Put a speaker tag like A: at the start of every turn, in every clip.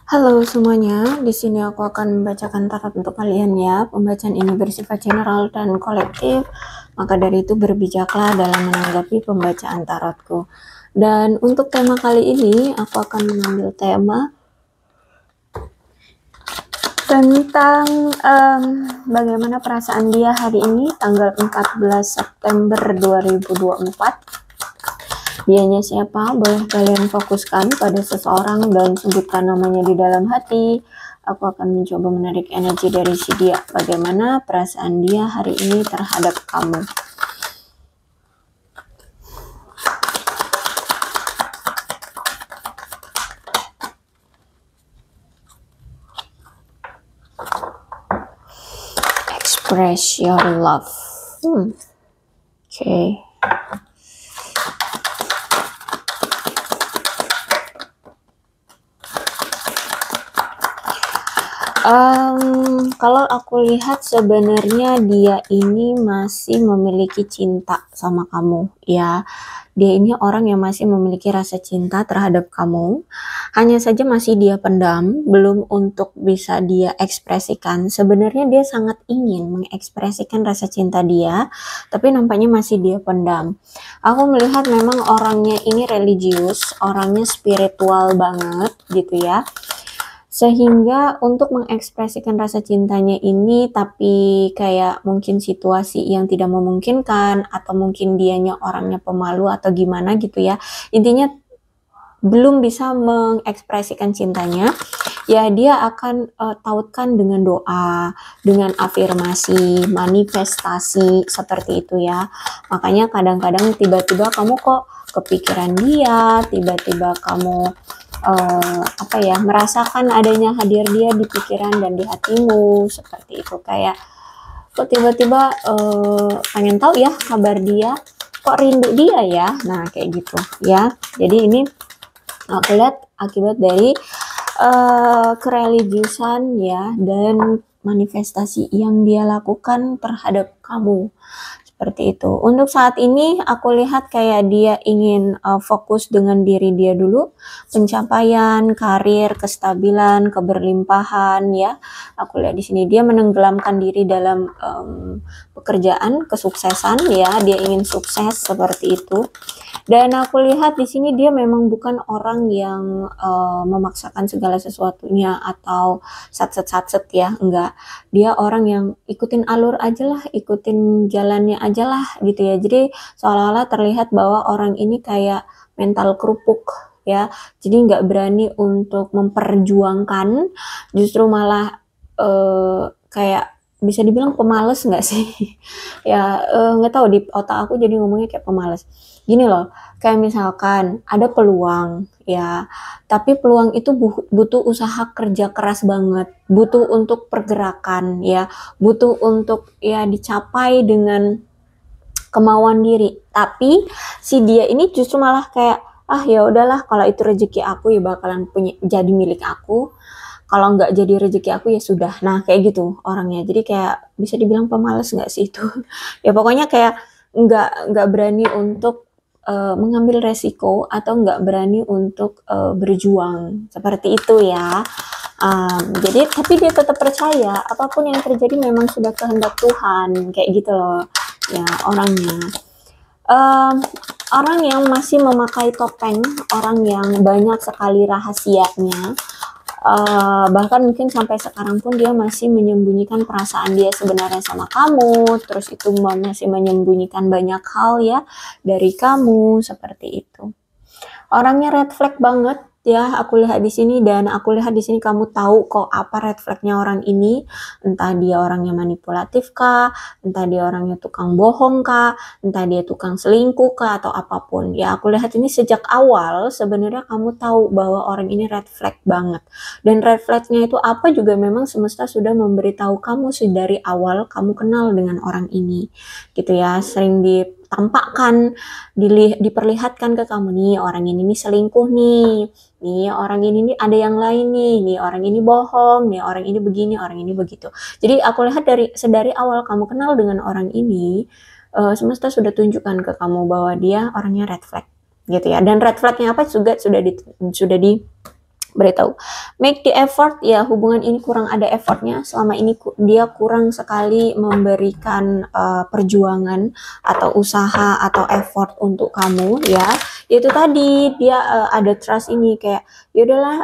A: Halo semuanya, di sini aku akan membacakan tarot untuk kalian ya. Pembacaan ini bersifat general dan kolektif, maka dari itu berbijaklah dalam menanggapi pembacaan tarotku. Dan untuk tema kali ini, aku akan mengambil tema tentang bagaimana perasaan dia hari ini, tanggal 14 September 2024. Dianya siapa? Boleh kalian fokuskan pada seseorang dan sebutkan namanya di dalam hati. Aku akan mencoba menarik energi dari si dia. Bagaimana perasaan dia hari ini terhadap kamu? Express your love. Okay. Kalau aku lihat sebenarnya dia ini masih memiliki cinta sama kamu ya. Dia ini orang yang masih memiliki rasa cinta terhadap kamu. Hanya saja masih dia pendam, belum untuk bisa dia ekspresikan. Sebenarnya dia sangat ingin mengekspresikan rasa cinta dia, tapi nampaknya masih dia pendam. Aku melihat memang orangnya ini religius, orangnya spiritual banget gitu ya. Sehingga untuk mengekspresikan rasa cintanya ini tapi kayak mungkin situasi yang tidak memungkinkan atau mungkin dianya orangnya pemalu atau gimana gitu ya. Intinya belum bisa mengekspresikan cintanya, ya dia akan tautkan dengan doa, dengan afirmasi, manifestasi seperti itu ya. Makanya kadang-kadang tiba-tiba kamu kok kepikiran dia, tiba-tiba kamu merasakan adanya hadir dia di pikiran dan di hatimu seperti itu, kayak kok tiba-tiba pengen tahu ya kabar dia, kok rindu dia ya, nah kayak gitu ya. Jadi ini aku lihat akibat dari kereligiusan ya dan manifestasi yang dia lakukan terhadap kamu. Seperti itu. Untuk saat ini aku lihat kayak dia ingin fokus dengan diri dia dulu, pencapaian, karir, kestabilan, keberlimpahan ya. Aku lihat di sini dia menenggelamkan diri dalam pekerjaan, kesuksesan ya. Dia ingin sukses seperti itu. Dan aku lihat di sini dia memang bukan orang yang memaksakan segala sesuatunya atau satset-satset ya, enggak. Dia orang yang ikutin alur aja lah, ikutin jalannya aja lah gitu ya. Jadi seolah-olah terlihat bahwa orang ini kayak mental kerupuk ya. Jadi nggak berani untuk memperjuangkan, justru malah kayak bisa dibilang pemalas nggak sih? Ya nggak tahu, di otak aku jadi ngomongnya kayak pemalas. Gini loh, kayak misalkan ada peluang ya, tapi peluang itu butuh usaha kerja keras banget, butuh untuk pergerakan ya, butuh untuk ya dicapai dengan kemauan diri. Tapi si dia ini justru malah kayak, ah ya udahlah, kalau itu rezeki aku ya bakalan punya jadi milik aku. Kalau nggak jadi rezeki aku ya sudah. Nah kayak gitu orangnya. Jadi kayak bisa dibilang pemalas nggak sih itu? Ya pokoknya kayak nggak berani untuk mengambil resiko atau nggak berani untuk berjuang seperti itu ya. Jadi tapi dia tetap percaya apapun yang terjadi memang sudah kehendak Tuhan, kayak gitu loh ya orangnya. Orang yang masih memakai topeng, orang yang banyak sekali rahasianya, bahkan mungkin sampai sekarang pun dia masih menyembunyikan perasaan dia sebenarnya sama kamu, terus itu masih menyembunyikan banyak hal ya dari kamu seperti itu. Orangnya red flag banget ya, aku lihat di sini, dan aku lihat di sini kamu tahu kok apa red flagnya orang ini. Entah dia orangnya manipulatif kah, entah dia orangnya tukang bohong kah, entah dia tukang selingkuh kah, atau apapun. Ya aku lihat ini sejak awal sebenarnya kamu tahu bahwa orang ini red flag banget. Dan red flagnya itu apa juga memang semesta sudah memberitahu kamu dari awal kamu kenal dengan orang ini. Gitu ya, sering ditampakkan, diperlihatkan ke kamu, nih orang ini nih selingkuh nih orang ini nih ada yang lain nih orang ini bohong, nih orang ini begini, orang ini begitu. Jadi aku lihat sedari awal kamu kenal dengan orang ini, semesta sudah tunjukkan ke kamu bahwa dia orangnya red flag gitu ya. Dan red flagnya apa juga sudah beritahu make the effort, ya hubungan ini kurang ada effortnya, selama ini dia kurang sekali memberikan perjuangan atau usaha atau effort untuk kamu ya. Itu tadi dia ada trust ini kayak ya udahlah,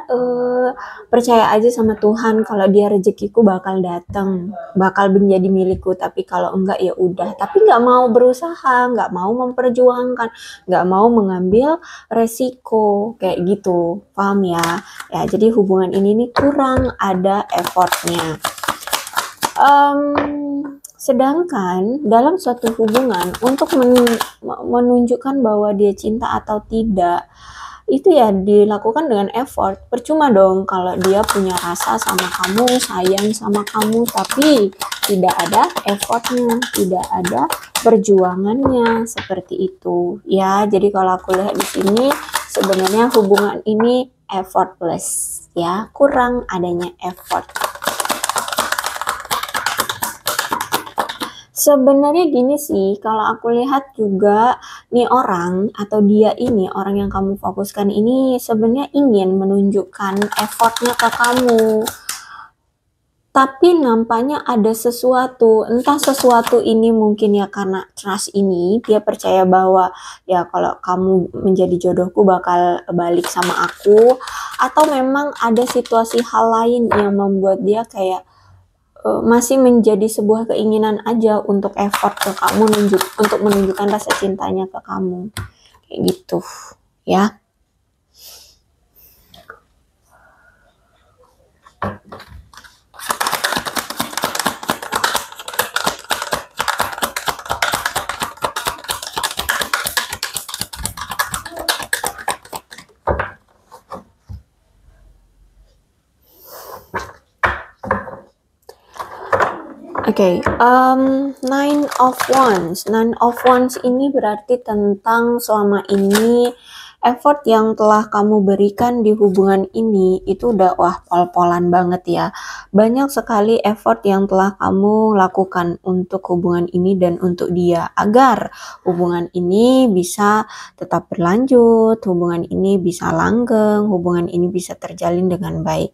A: percaya aja sama Tuhan, kalau dia rezekiku bakal datang, bakal menjadi milikku, tapi kalau enggak ya udah, tapi nggak mau berusaha, nggak mau memperjuangkan, nggak mau mengambil resiko kayak gitu, paham ya? Ya, jadi hubungan ini nih kurang ada effortnya. Sedangkan dalam suatu hubungan untuk menunjukkan bahwa dia cinta atau tidak, itu ya dilakukan dengan effort. Percuma dong kalau dia punya rasa sama kamu, sayang sama kamu, tapi tidak ada effortnya, tidak ada perjuangannya, seperti itu ya. Jadi kalau aku lihat di sini sebenarnya hubungan ini effortless ya, kurang adanya effort. Sebenarnya gini sih, kalau aku lihat juga nih orang atau dia ini, orang yang kamu fokuskan ini sebenarnya ingin menunjukkan effortnya ke kamu. Tapi nampaknya ada sesuatu, entah sesuatu ini mungkin ya karena trust ini, dia percaya bahwa ya kalau kamu menjadi jodohku bakal balik sama aku, atau memang ada situasi hal lain yang membuat dia kayak masih menjadi sebuah keinginan aja untuk effort ke kamu, untuk menunjukkan rasa cintanya ke kamu, kayak gitu ya. Oke, Nine of Wands. Nine of Wands ini berarti tentang selama ini effort yang telah kamu berikan di hubungan ini itu udah wah pol-polan banget ya. Banyak sekali effort yang telah kamu lakukan untuk hubungan ini dan untuk dia, agar hubungan ini bisa tetap berlanjut, hubungan ini bisa langgeng, hubungan ini bisa terjalin dengan baik.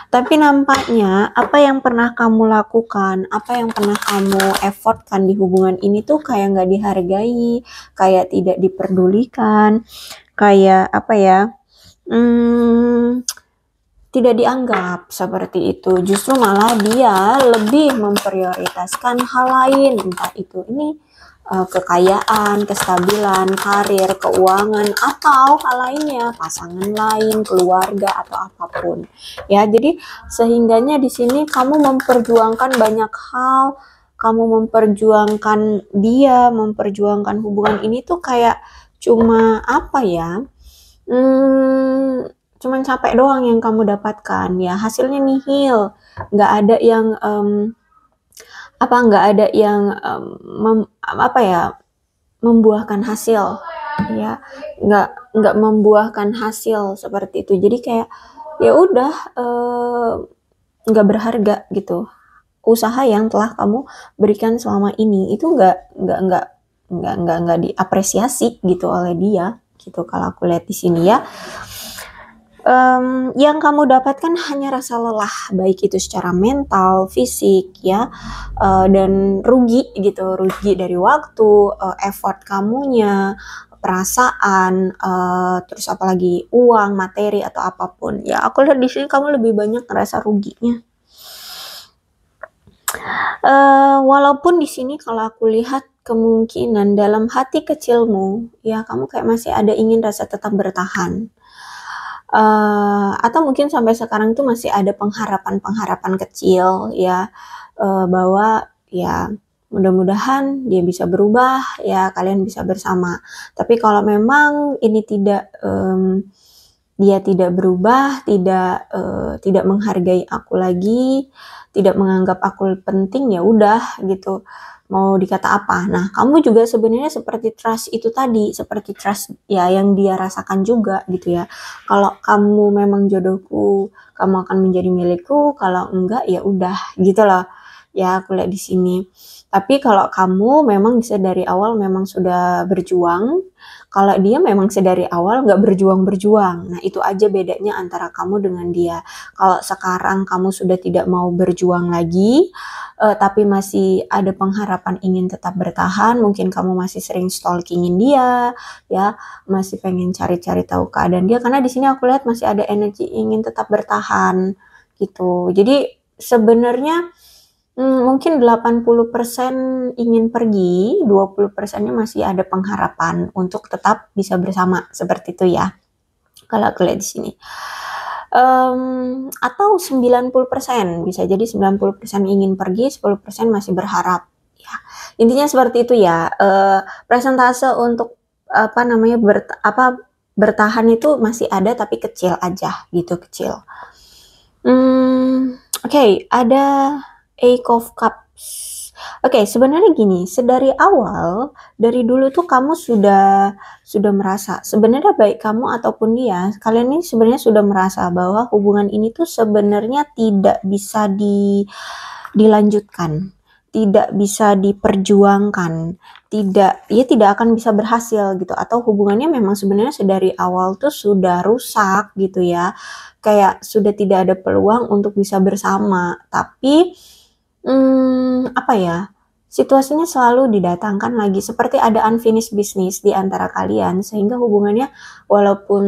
A: Tapi nampaknya apa yang pernah kamu lakukan, apa yang pernah kamu effortkan di hubungan ini tuh kayak nggak dihargai, kayak tidak diperdulikan, kayak apa ya, tidak dianggap seperti itu. Justru malah dia lebih memprioritaskan hal lain, entah itu ini kekayaan, kestabilan, karir, keuangan, atau hal lainnya, pasangan lain, keluarga, atau apapun. Ya, jadi sehingganya di sini kamu memperjuangkan banyak hal, kamu memperjuangkan dia, memperjuangkan hubungan ini tuh kayak cuma apa ya? Cuman capek doang yang kamu dapatkan ya, hasilnya nihil, nggak ada yang nggak ada yang membuahkan hasil ya, nggak membuahkan hasil seperti itu. Jadi kayak ya udah, nggak berharga gitu. Usaha yang telah kamu berikan selama ini itu nggak diapresiasi gitu oleh dia gitu, kalau aku lihat di sini ya. Yang kamu dapatkan hanya rasa lelah, baik itu secara mental, fisik ya, dan rugi gitu, rugi dari waktu, effort kamunya, perasaan, terus apalagi uang, materi atau apapun. Ya aku lihat di sini kamu lebih banyak ngerasa ruginya. Walaupun di sini kalau aku lihat kemungkinan dalam hati kecilmu ya kamu kayak masih ada ingin rasa tetap bertahan. Atau mungkin sampai sekarang tuh masih ada pengharapan-pengharapan kecil ya, bahwa ya mudah-mudahan dia bisa berubah ya, kalian bisa bersama. Tapi kalau memang ini dia tidak berubah, tidak menghargai aku lagi, tidak menganggap aku penting, ya udah gitu. Mau dikata apa? Nah, kamu juga sebenarnya seperti trust itu tadi, seperti trust ya yang dia rasakan juga gitu ya. Kalau kamu memang jodohku, kamu akan menjadi milikku, kalau enggak ya udah gitu loh. Ya, aku lihat di sini. Tapi kalau kamu memang bisa dari awal memang sudah berjuang, Kalau dia memang sedari awal nggak berjuang-berjuang. Nah, itu aja bedanya antara kamu dengan dia. Kalau sekarang kamu sudah tidak mau berjuang lagi, tapi masih ada pengharapan ingin tetap bertahan, mungkin kamu masih sering stalkingin dia, ya, masih pengen cari-cari tahu keadaan dia, karena di sini aku lihat masih ada energi ingin tetap bertahan, gitu. Jadi sebenarnya mungkin 80% ingin pergi, 20%-nya masih ada pengharapan untuk tetap bisa bersama, seperti itu ya. Kalau aku lihat di sini. Atau 90%, bisa jadi 90% ingin pergi, 10% masih berharap. Ya, intinya seperti itu ya. Presentase untuk bertahan itu masih ada tapi kecil aja gitu, kecil. Oke, ada Eight of Cups. Oke, sebenarnya gini, sedari awal, dari dulu tuh kamu sudah merasa, sebenarnya baik kamu ataupun dia, kalian ini sebenarnya sudah merasa bahwa hubungan ini tuh sebenarnya tidak bisa dilanjutkan, tidak bisa diperjuangkan, tidak akan bisa berhasil gitu, atau hubungannya memang sebenarnya sedari awal tuh sudah rusak gitu ya, kayak sudah tidak ada peluang untuk bisa bersama, tapi situasinya selalu didatangkan lagi, seperti ada unfinished business di antara kalian, sehingga hubungannya walaupun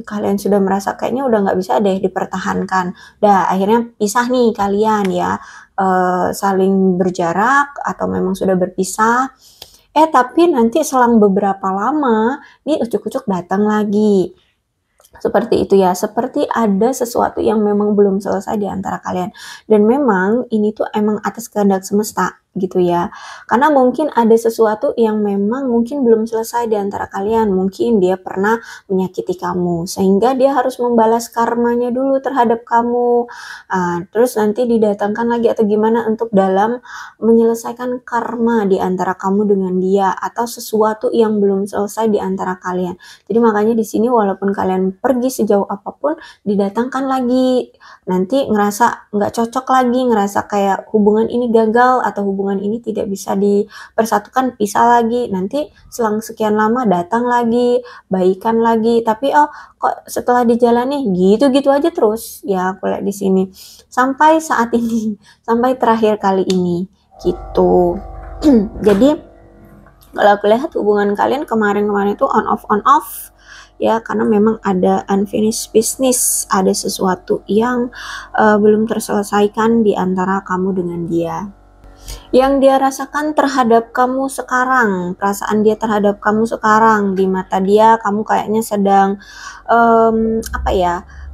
A: kalian sudah merasa kayaknya udah nggak bisa deh dipertahankan, akhirnya pisah nih kalian ya, saling berjarak atau memang sudah berpisah, tapi nanti selang beberapa lama, nih ucuk-ucuk datang lagi. Seperti itu ya, seperti ada sesuatu yang memang belum selesai di antara kalian. Dan memang ini tuh emang atas kehendak semesta gitu ya. Karena mungkin ada sesuatu yang memang mungkin belum selesai di antara kalian. Mungkin dia pernah menyakiti kamu, sehingga dia harus membalas karmanya dulu terhadap kamu. Terus nanti didatangkan lagi atau gimana untuk dalam menyelesaikan karma di antara kamu dengan dia, atau sesuatu yang belum selesai di antara kalian. Jadi makanya di sini walaupun kalian pergi sejauh apapun, didatangkan lagi, nanti ngerasa nggak cocok lagi, ngerasa kayak hubungan ini gagal atau hubungan ini tidak bisa dipersatukan, pisah lagi, nanti selang sekian lama datang lagi, baikan lagi, tapi kok setelah dijalani gitu-gitu aja terus ya, aku lihat di sini sampai saat ini, sampai terakhir kali ini gitu. Jadi kalau aku lihat hubungan kalian kemarin-kemarin itu on off ya, karena memang ada unfinished business, ada sesuatu yang belum terselesaikan di antara kamu dengan dia. Yang dia rasakan terhadap kamu sekarang, perasaan dia terhadap kamu sekarang, di mata dia kamu kayaknya sedang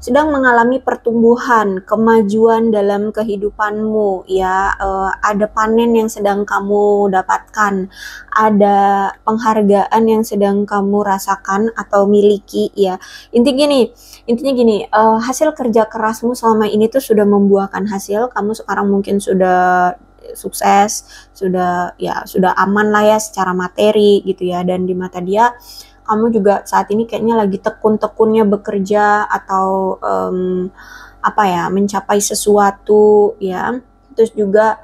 A: sedang mengalami pertumbuhan, kemajuan dalam kehidupanmu ya, ada panen yang sedang kamu dapatkan, ada penghargaan yang sedang kamu rasakan atau miliki ya. Intinya gini, hasil kerja kerasmu selama ini tuh sudah membuahkan hasil, kamu sekarang mungkin sudah sukses, sudah aman lah ya secara materi gitu ya, dan di mata dia kamu juga saat ini kayaknya lagi tekun-tekunnya bekerja atau mencapai sesuatu ya. Terus juga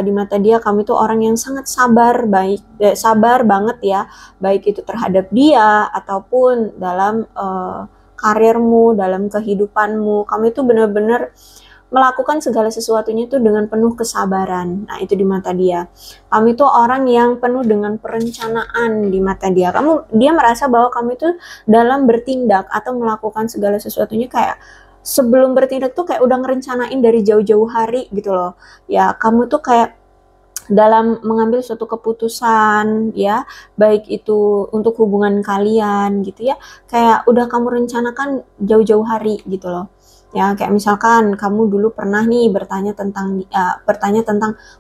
A: di mata dia kamu itu orang yang sangat sabar banget ya, baik itu terhadap dia ataupun dalam karirmu, dalam kehidupanmu. Kamu itu benar-benar melakukan segala sesuatunya itu dengan penuh kesabaran. Nah, itu di mata dia. Kamu itu orang yang penuh dengan perencanaan di mata dia. Dia merasa bahwa kamu itu dalam bertindak atau melakukan segala sesuatunya kayak sebelum bertindak tuh kayak udah ngerencanain dari jauh-jauh hari gitu loh. Ya, kamu tuh kayak dalam mengambil suatu keputusan ya, baik itu untuk hubungan kalian gitu ya, kayak udah kamu rencanakan jauh-jauh hari gitu loh. Ya, kayak misalkan kamu dulu pernah nih bertanya tentang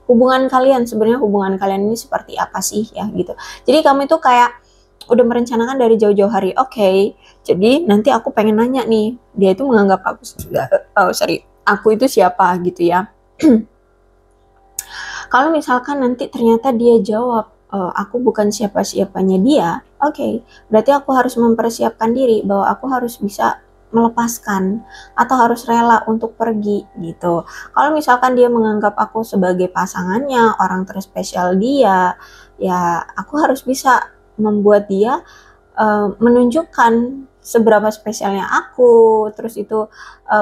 A: hubungan kalian, sebenarnya hubungan kalian ini seperti apa sih ya gitu. Jadi kamu itu kayak udah merencanakan dari jauh-jauh hari. Oke, jadi nanti aku pengen nanya nih, dia itu menganggap aku itu siapa gitu ya. Kalau misalkan nanti ternyata dia jawab, aku bukan siapa-siapanya dia, oke, berarti aku harus mempersiapkan diri bahwa aku harus bisa melepaskan atau harus rela untuk pergi gitu. Kalau misalkan dia menganggap aku sebagai pasangannya, orang terspesial dia, ya aku harus bisa membuat dia menunjukkan seberapa spesialnya aku, terus itu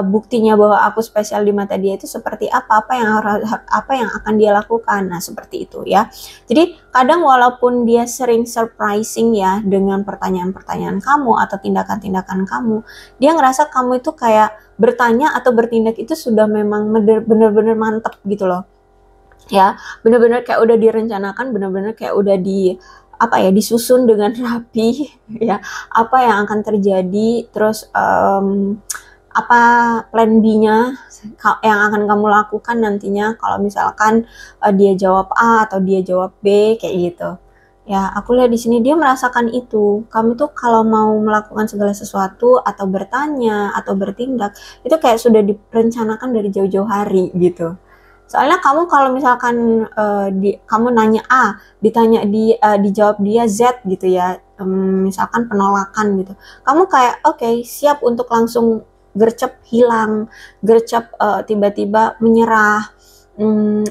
A: buktinya bahwa aku spesial di mata dia itu seperti apa yang akan dia lakukan. Nah, seperti itu ya. Jadi kadang walaupun dia sering surprising ya dengan pertanyaan-pertanyaan kamu atau tindakan-tindakan kamu, dia ngerasa kamu itu kayak bertanya atau bertindak itu sudah memang bener-bener mantep gitu loh. Ya, bener-bener kayak udah direncanakan, bener-bener kayak udah disusun dengan rapi ya, apa yang akan terjadi, terus apa plan B-nya yang akan kamu lakukan nantinya kalau misalkan dia jawab A atau dia jawab B kayak gitu. Ya, aku lihat di sini dia merasakan itu. Kamu tuh kalau mau melakukan segala sesuatu atau bertanya atau bertindak itu kayak sudah direncanakan dari jauh-jauh hari gitu. Soalnya kamu kalau misalkan kamu nanya A, dijawab dia Z gitu ya, misalkan penolakan gitu. Kamu kayak oke, siap untuk langsung gercep hilang, gercep tiba-tiba menyerah,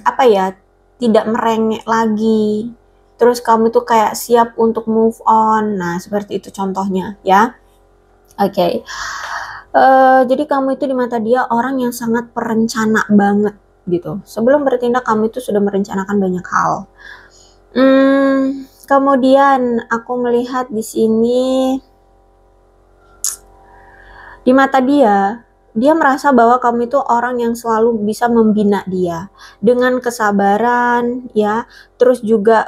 A: apa ya, tidak merengek lagi. Terus kamu tuh kayak siap untuk move on. Nah, seperti itu contohnya ya. Oke. Jadi kamu itu di mata dia orang yang sangat perencana banget gitu. Sebelum bertindak kamu itu sudah merencanakan banyak hal. Kemudian aku melihat di sini di mata dia merasa bahwa kamu itu orang yang selalu bisa membina dia dengan kesabaran ya. Terus juga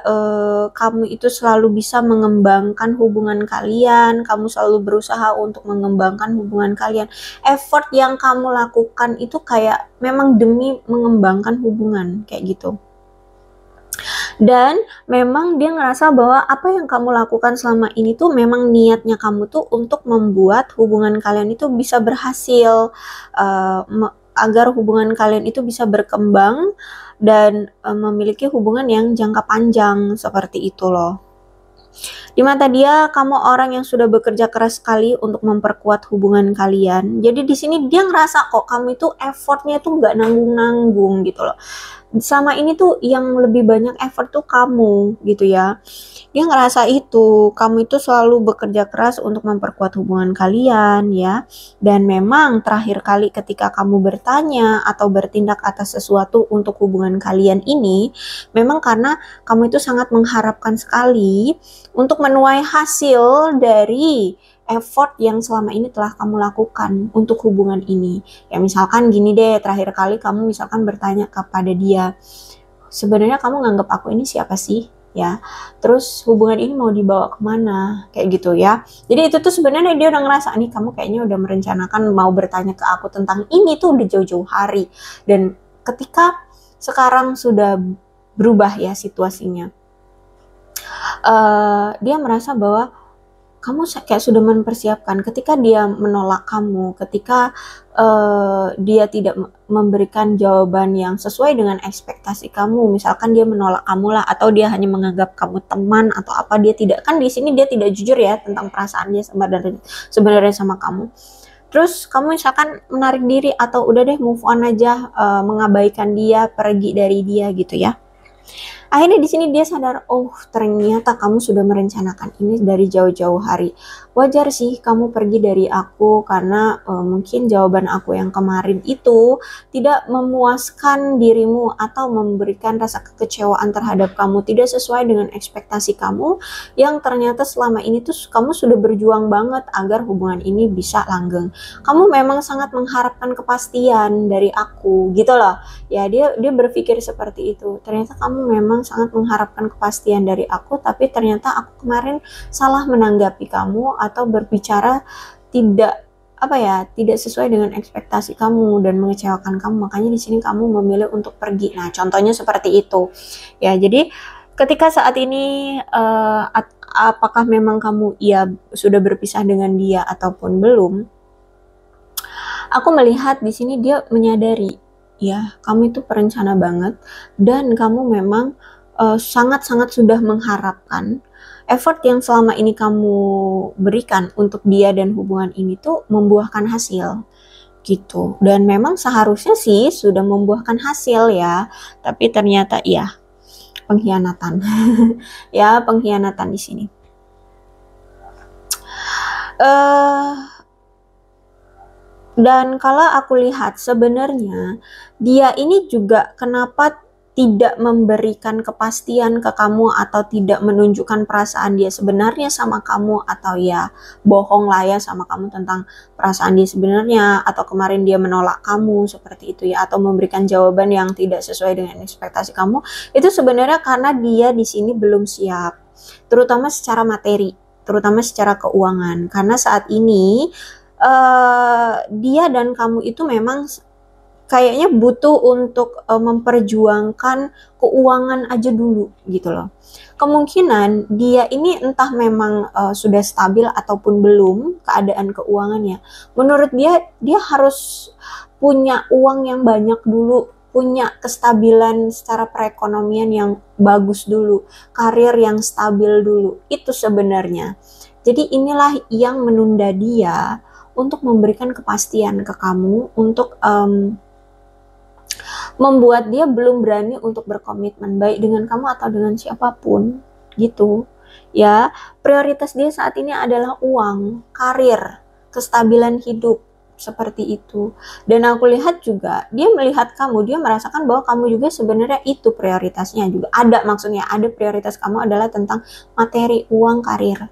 A: kamu itu selalu bisa mengembangkan hubungan kalian, kamu selalu berusaha untuk mengembangkan hubungan kalian. Effort yang kamu lakukan itu kayak memang demi mengembangkan hubungan kayak gitu. Dan memang dia ngerasa bahwa apa yang kamu lakukan selama ini tuh memang niatnya kamu tuh untuk membuat hubungan kalian itu bisa berhasil, agar hubungan kalian itu bisa berkembang dan memiliki hubungan yang jangka panjang seperti itu loh. Di mata dia kamu orang yang sudah bekerja keras sekali untuk memperkuat hubungan kalian. Jadi di sini dia ngerasa kok kamu itu effortnya tuh nggak nanggung-nanggung gitu loh. Selama ini tuh yang lebih banyak effort tuh kamu gitu ya. Dia ngerasa itu, kamu itu selalu bekerja keras untuk memperkuat hubungan kalian ya. Dan memang terakhir kali ketika kamu bertanya atau bertindak atas sesuatu untuk hubungan kalian ini, memang karena kamu itu sangat mengharapkan sekali untuk menuai hasil dari effort yang selama ini telah kamu lakukan untuk hubungan ini. Ya misalkan gini deh, terakhir kali kamu misalkan bertanya kepada dia, sebenarnya kamu nganggap aku ini siapa sih? Ya, terus hubungan ini mau dibawa kemana? Kayak gitu ya. Jadi itu tuh sebenarnya dia udah ngerasa, nih kamu kayaknya udah merencanakan mau bertanya ke aku tentang ini tuh udah jauh-jauh hari. Dan ketika sekarang sudah berubah ya situasinya, dia merasa bahwa kamu kayak sudah mempersiapkan ketika dia menolak kamu, ketika dia tidak memberikan jawaban yang sesuai dengan ekspektasi kamu, misalkan dia menolak kamu lah, atau dia hanya menganggap kamu teman atau apa, dia tidak, kan di sini dia tidak jujur ya tentang perasaan dia sebenarnya sama kamu. Terus kamu misalkan menarik diri atau udah deh move on aja, mengabaikan dia, pergi dari dia gitu ya. Akhirnya di sini dia sadar, oh ternyata kamu sudah merencanakan ini dari jauh-jauh hari. Wajar sih kamu pergi dari aku karena mungkin jawaban aku yang kemarin itu tidak memuaskan dirimu atau memberikan rasa kekecewaan terhadap kamu, tidak sesuai dengan ekspektasi kamu yang ternyata selama ini tuh kamu sudah berjuang banget agar hubungan ini bisa langgeng. Kamu memang sangat mengharapkan kepastian dari aku gitu loh. Ya dia berpikir seperti itu. Ternyata kamu memang sangat mengharapkan kepastian dari aku, tapi ternyata aku kemarin salah menanggapi kamu atau berbicara tidak sesuai dengan ekspektasi kamu dan mengecewakan kamu. Makanya di sini kamu memilih untuk pergi. Nah, contohnya seperti itu. Ya, jadi ketika saat ini apakah memang kamu sudah berpisah dengan dia ataupun belum? Aku melihat di sini dia menyadari ya, kamu itu perencana banget dan kamu memang sangat-sangat sudah mengharapkan effort yang selama ini kamu berikan untuk dia dan hubungan ini tuh membuahkan hasil gitu. Dan memang seharusnya sih sudah membuahkan hasil ya, tapi ternyata ya pengkhianatan. Ya, pengkhianatan di sini. eh Dan kalau aku lihat sebenarnya dia ini juga kenapa tidak memberikan kepastian ke kamu atau tidak menunjukkan perasaan dia sebenarnya sama kamu, atau ya bohong lah ya sama kamu tentang perasaan dia sebenarnya, atau kemarin dia menolak kamu seperti itu ya, atau memberikan jawaban yang tidak sesuai dengan ekspektasi kamu, itu sebenarnya karena dia di sini belum siap, terutama secara materi, terutama secara keuangan, karena saat ini dia dan kamu itu memang kayaknya butuh untuk memperjuangkan keuangan aja dulu gitu loh. Kemungkinan dia ini entah memang sudah stabil ataupun belum keadaan keuangannya. Menurut dia, dia harus punya uang yang banyak dulu, punya kestabilan secara perekonomian yang bagus dulu, karir yang stabil dulu. Itu sebenarnya. Jadi inilah yang menunda dia untuk memberikan kepastian ke kamu, untuk membuat dia belum berani untuk berkomitmen baik dengan kamu atau dengan siapapun gitu ya. Prioritas dia saat ini adalah uang, karir, kestabilan hidup seperti itu. Dan aku lihat juga dia melihat kamu, dia merasakan bahwa kamu juga sebenarnya itu prioritasnya juga ada, maksudnya ada prioritas kamu adalah tentang materi, uang, karir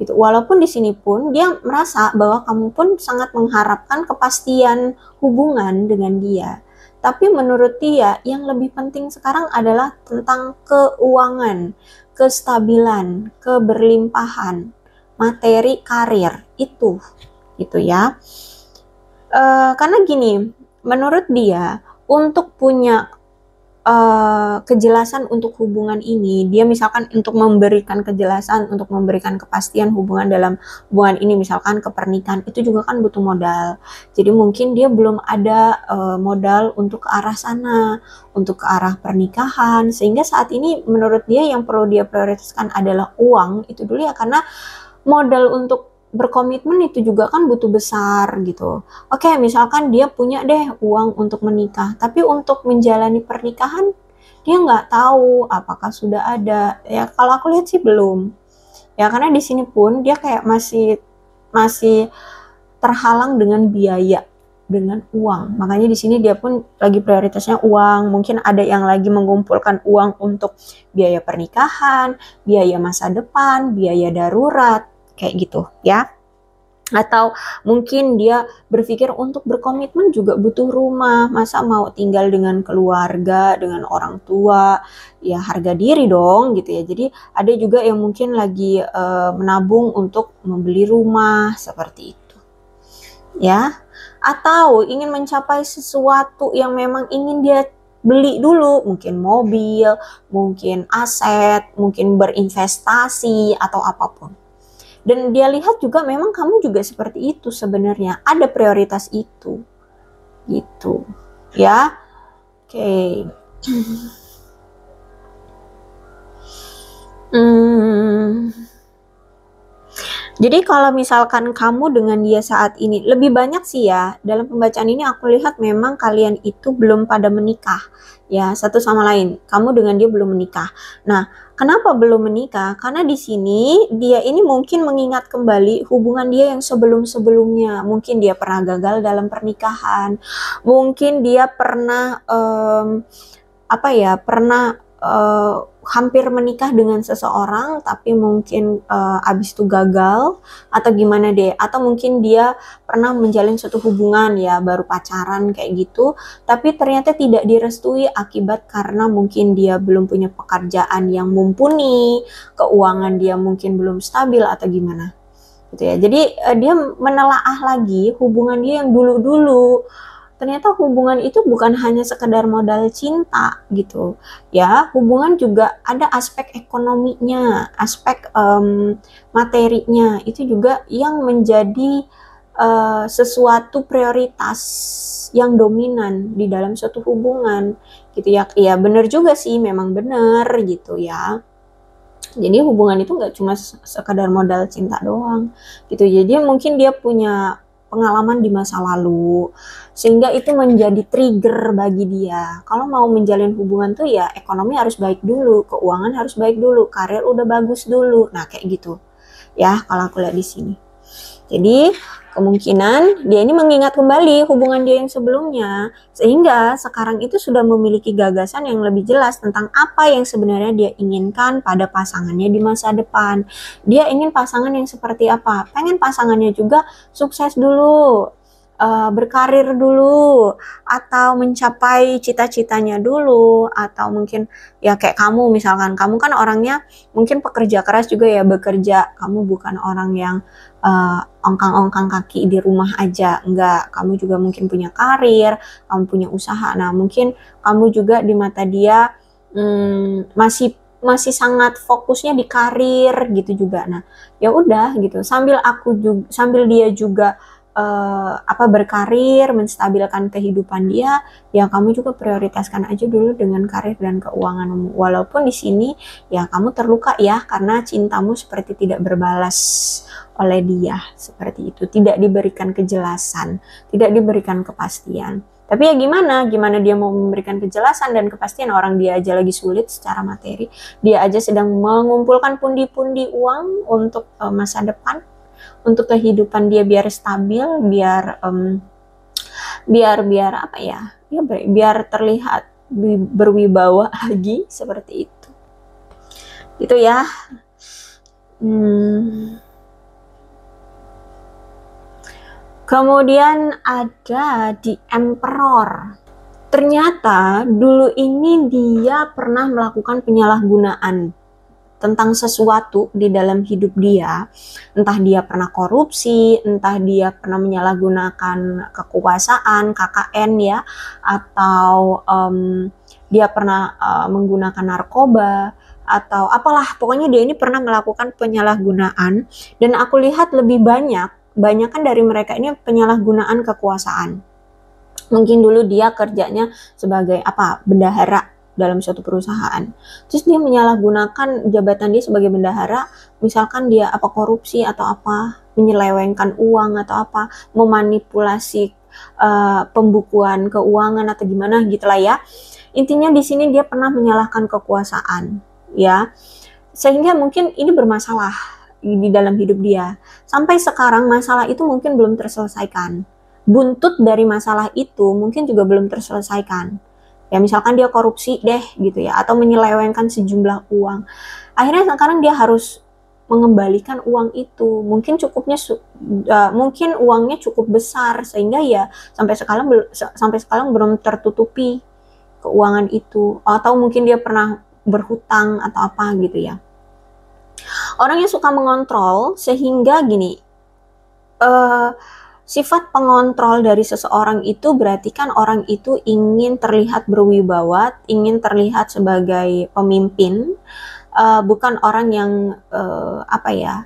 A: gitu. Walaupun di sini pun dia merasa bahwa kamu pun sangat mengharapkan kepastian hubungan dengan dia. Tapi menurut dia yang lebih penting sekarang adalah tentang keuangan, kestabilan, keberlimpahan, materi, karir itu gitu ya. Karena gini, menurut dia untuk punya kejelasan untuk hubungan ini, dia misalkan untuk memberikan kejelasan, untuk memberikan kepastian hubungan dalam hubungan ini, misalkan ke pernikahan, itu juga kan butuh modal. Jadi mungkin dia belum ada modal untuk ke arah sana, untuk ke arah pernikahan, sehingga saat ini menurut dia yang perlu dia prioritaskan adalah uang itu dulu ya, karena modal untuk berkomitmen itu juga kan butuh besar gitu. Oke, misalkan dia punya deh uang untuk menikah, tapi untuk menjalani pernikahan dia nggak tahu apakah sudah ada. Ya kalau aku lihat sih belum. Ya karena di sini pun dia kayak masih masih terhalang dengan biaya, dengan uang. Makanya di sini dia pun lagi prioritasnya uang. Mungkin ada yang lagi mengumpulkan uang untuk biaya pernikahan, biaya masa depan, biaya darurat, kayak gitu ya. Atau mungkin dia berpikir untuk berkomitmen juga butuh rumah, masa mau tinggal dengan keluarga, dengan orang tua, ya harga diri dong gitu ya. Jadi ada juga yang mungkin lagi menabung untuk membeli rumah seperti itu ya. Atau ingin mencapai sesuatu yang memang ingin dia beli dulu, mungkin mobil, mungkin aset, mungkin berinvestasi atau apapun. Dan dia lihat juga memang kamu juga seperti itu sebenarnya, ada prioritas itu gitu ya. Oke. Jadi kalau misalkan kamu dengan dia saat ini, lebih banyak sih ya, dalam pembacaan ini aku lihat memang kalian itu belum pada menikah ya, satu sama lain. Kamu dengan dia belum menikah. Nah, kenapa belum menikah? Karena di sini dia ini mungkin mengingat kembali hubungan dia yang sebelum-sebelumnya. Mungkin dia pernah gagal dalam pernikahan. Mungkin dia pernah pernah hampir menikah dengan seseorang tapi mungkin abis itu gagal atau gimana deh, atau mungkin dia pernah menjalin suatu hubungan ya, baru pacaran kayak gitu tapi ternyata tidak direstui akibat karena mungkin dia belum punya pekerjaan yang mumpuni, keuangan dia mungkin belum stabil atau gimana gitu ya. Jadi dia menelaah lagi hubungan dia yang dulu-dulu. Ternyata hubungan itu bukan hanya sekedar modal cinta gitu ya, hubungan juga ada aspek ekonominya, aspek materinya, itu juga yang menjadi sesuatu prioritas yang dominan di dalam suatu hubungan gitu ya. Ya benar juga sih, memang benar gitu ya. Jadi hubungan itu nggak cuma sekedar modal cinta doang gitu. Jadi mungkin dia punya pengalaman di masa lalu, sehingga itu menjadi trigger bagi dia. Kalau mau menjalin hubungan tuh ya ekonomi harus baik dulu, keuangan harus baik dulu, karir udah bagus dulu. Nah kayak gitu ya kalau aku lihat di sini. Jadi kemungkinan dia ini mengingat kembali hubungan dia yang sebelumnya, sehingga sekarang itu sudah memiliki gagasan yang lebih jelas tentang apa yang sebenarnya dia inginkan pada pasangannya di masa depan. Dia ingin pasangan yang seperti apa? Pengen pasangannya juga sukses dulu, berkarir dulu, atau mencapai cita-citanya dulu, atau mungkin ya kayak kamu misalkan, kamu kan orangnya mungkin pekerja keras juga ya, bekerja, kamu bukan orang yang ongkang-ongkang kaki di rumah aja, enggak, kamu juga mungkin punya karir, kamu punya usaha. Nah mungkin kamu juga di mata dia masih sangat fokusnya di karir gitu juga. Nah ya udah gitu, sambil dia juga berkarir, menstabilkan kehidupan dia, ya kamu juga prioritaskan aja dulu dengan karir dan keuanganmu. Walaupun di sini ya kamu terluka ya, karena cintamu seperti tidak berbalas oleh dia, seperti itu, tidak diberikan kejelasan, tidak diberikan kepastian. Tapi ya gimana dia mau memberikan kejelasan dan kepastian, orang dia aja lagi sulit secara materi, dia aja sedang mengumpulkan pundi-pundi uang untuk masa depan, untuk kehidupan dia biar stabil, biar apa ya, biar terlihat berwibawa lagi, seperti itu. Itu ya. Kemudian ada di Emperor. Ternyata dulu ini dia pernah melakukan penyalahgunaan tentang sesuatu di dalam hidup dia. Entah dia pernah korupsi, entah dia pernah menyalahgunakan kekuasaan, KKN ya, atau dia pernah menggunakan narkoba, atau apalah, pokoknya dia ini pernah melakukan penyalahgunaan. Dan aku lihat lebih banyakan dari mereka ini penyalahgunaan kekuasaan. Mungkin dulu dia kerjanya sebagai bendahara dalam suatu perusahaan, terus dia menyalahgunakan jabatan dia sebagai bendahara, misalkan dia korupsi atau menyelewengkan uang atau memanipulasi pembukuan keuangan atau gimana gitulah ya. Intinya di sini dia pernah menyalahkan kekuasaan ya, sehingga mungkin ini bermasalah di dalam hidup dia. Sampai sekarang masalah itu mungkin belum terselesaikan. Buntut dari masalah itu mungkin juga belum terselesaikan. Ya misalkan dia korupsi deh gitu ya, atau menyelewengkan sejumlah uang. Akhirnya sekarang dia harus mengembalikan uang itu. Mungkin mungkin uangnya cukup besar sehingga ya sampai sekarang belum tertutupi keuangan itu. Atau mungkin dia pernah berhutang atau gitu ya. Orang yang suka mengontrol sehingga gini, sifat pengontrol dari seseorang itu berarti kan orang itu ingin terlihat berwibawa, ingin terlihat sebagai pemimpin, bukan orang yang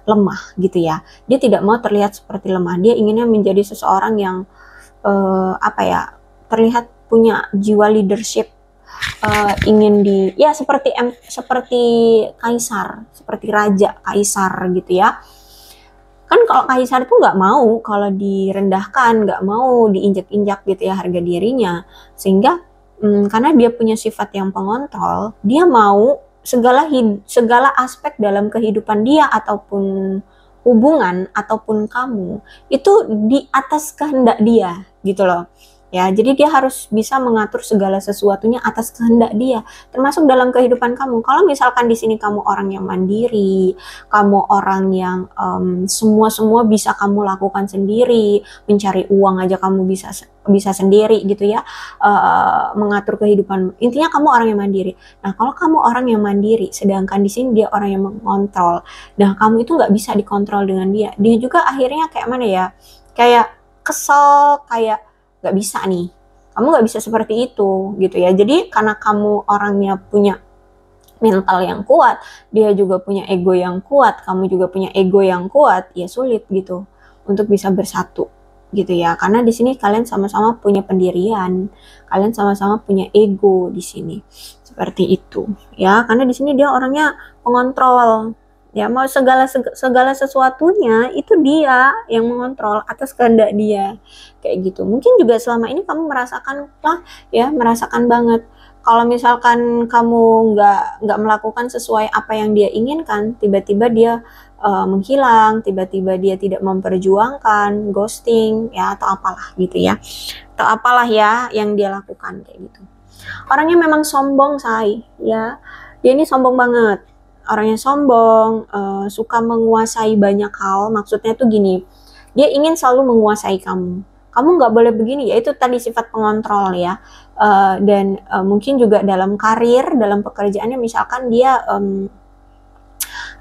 A: lemah gitu ya. Dia tidak mau terlihat seperti lemah. Dia inginnya menjadi seseorang yang terlihat punya jiwa leadership, ingin seperti kaisar, seperti raja kaisar gitu ya. Kan kalau kaisar itu nggak mau kalau direndahkan, nggak mau diinjak-injak gitu ya harga dirinya, sehingga karena dia punya sifat yang pengontrol, dia mau segala aspek dalam kehidupan dia ataupun hubungan ataupun kamu itu di atas kehendak dia gitu loh. Ya, jadi dia harus bisa mengatur segala sesuatunya atas kehendak dia, termasuk dalam kehidupan kamu. Kalau misalkan di sini kamu orang yang mandiri, kamu orang yang semua bisa kamu lakukan sendiri, mencari uang aja kamu bisa sendiri gitu ya, mengatur kehidupan. Intinya kamu orang yang mandiri. Nah, kalau kamu orang yang mandiri, sedangkan di sini dia orang yang mengontrol, nah kamu itu nggak bisa dikontrol dengan dia. Dia juga akhirnya kayak mana ya? Kayak kesel, kayak gak bisa nih, kamu gak bisa seperti itu gitu ya. Jadi karena kamu orangnya punya mental yang kuat, dia juga punya ego yang kuat, kamu juga punya ego yang kuat, ya sulit gitu untuk bisa bersatu gitu ya. Karena di sini kalian sama-sama punya pendirian, kalian sama-sama punya ego di sini, seperti itu ya. Karena di sini dia orangnya pengontrol. Ya, mau segala sesuatunya itu dia yang mengontrol atas kehendak dia, kayak gitu. Mungkin juga selama ini kamu merasakan banget Kalau misalkan kamu nggak melakukan sesuai apa yang dia inginkan, tiba-tiba dia menghilang, tiba-tiba dia tidak memperjuangkan, ghosting, ya atau apalah gitu ya, atau apalah ya yang dia lakukan kayak gitu. Orangnya memang sombong, say, ya. Dia ini sombong banget. Orangnya sombong, suka menguasai banyak hal. Maksudnya tuh gini, dia ingin selalu menguasai kamu. Kamu nggak boleh begini, yaitu tadi sifat pengontrol ya. Dan mungkin juga dalam karir, dalam pekerjaannya, misalkan dia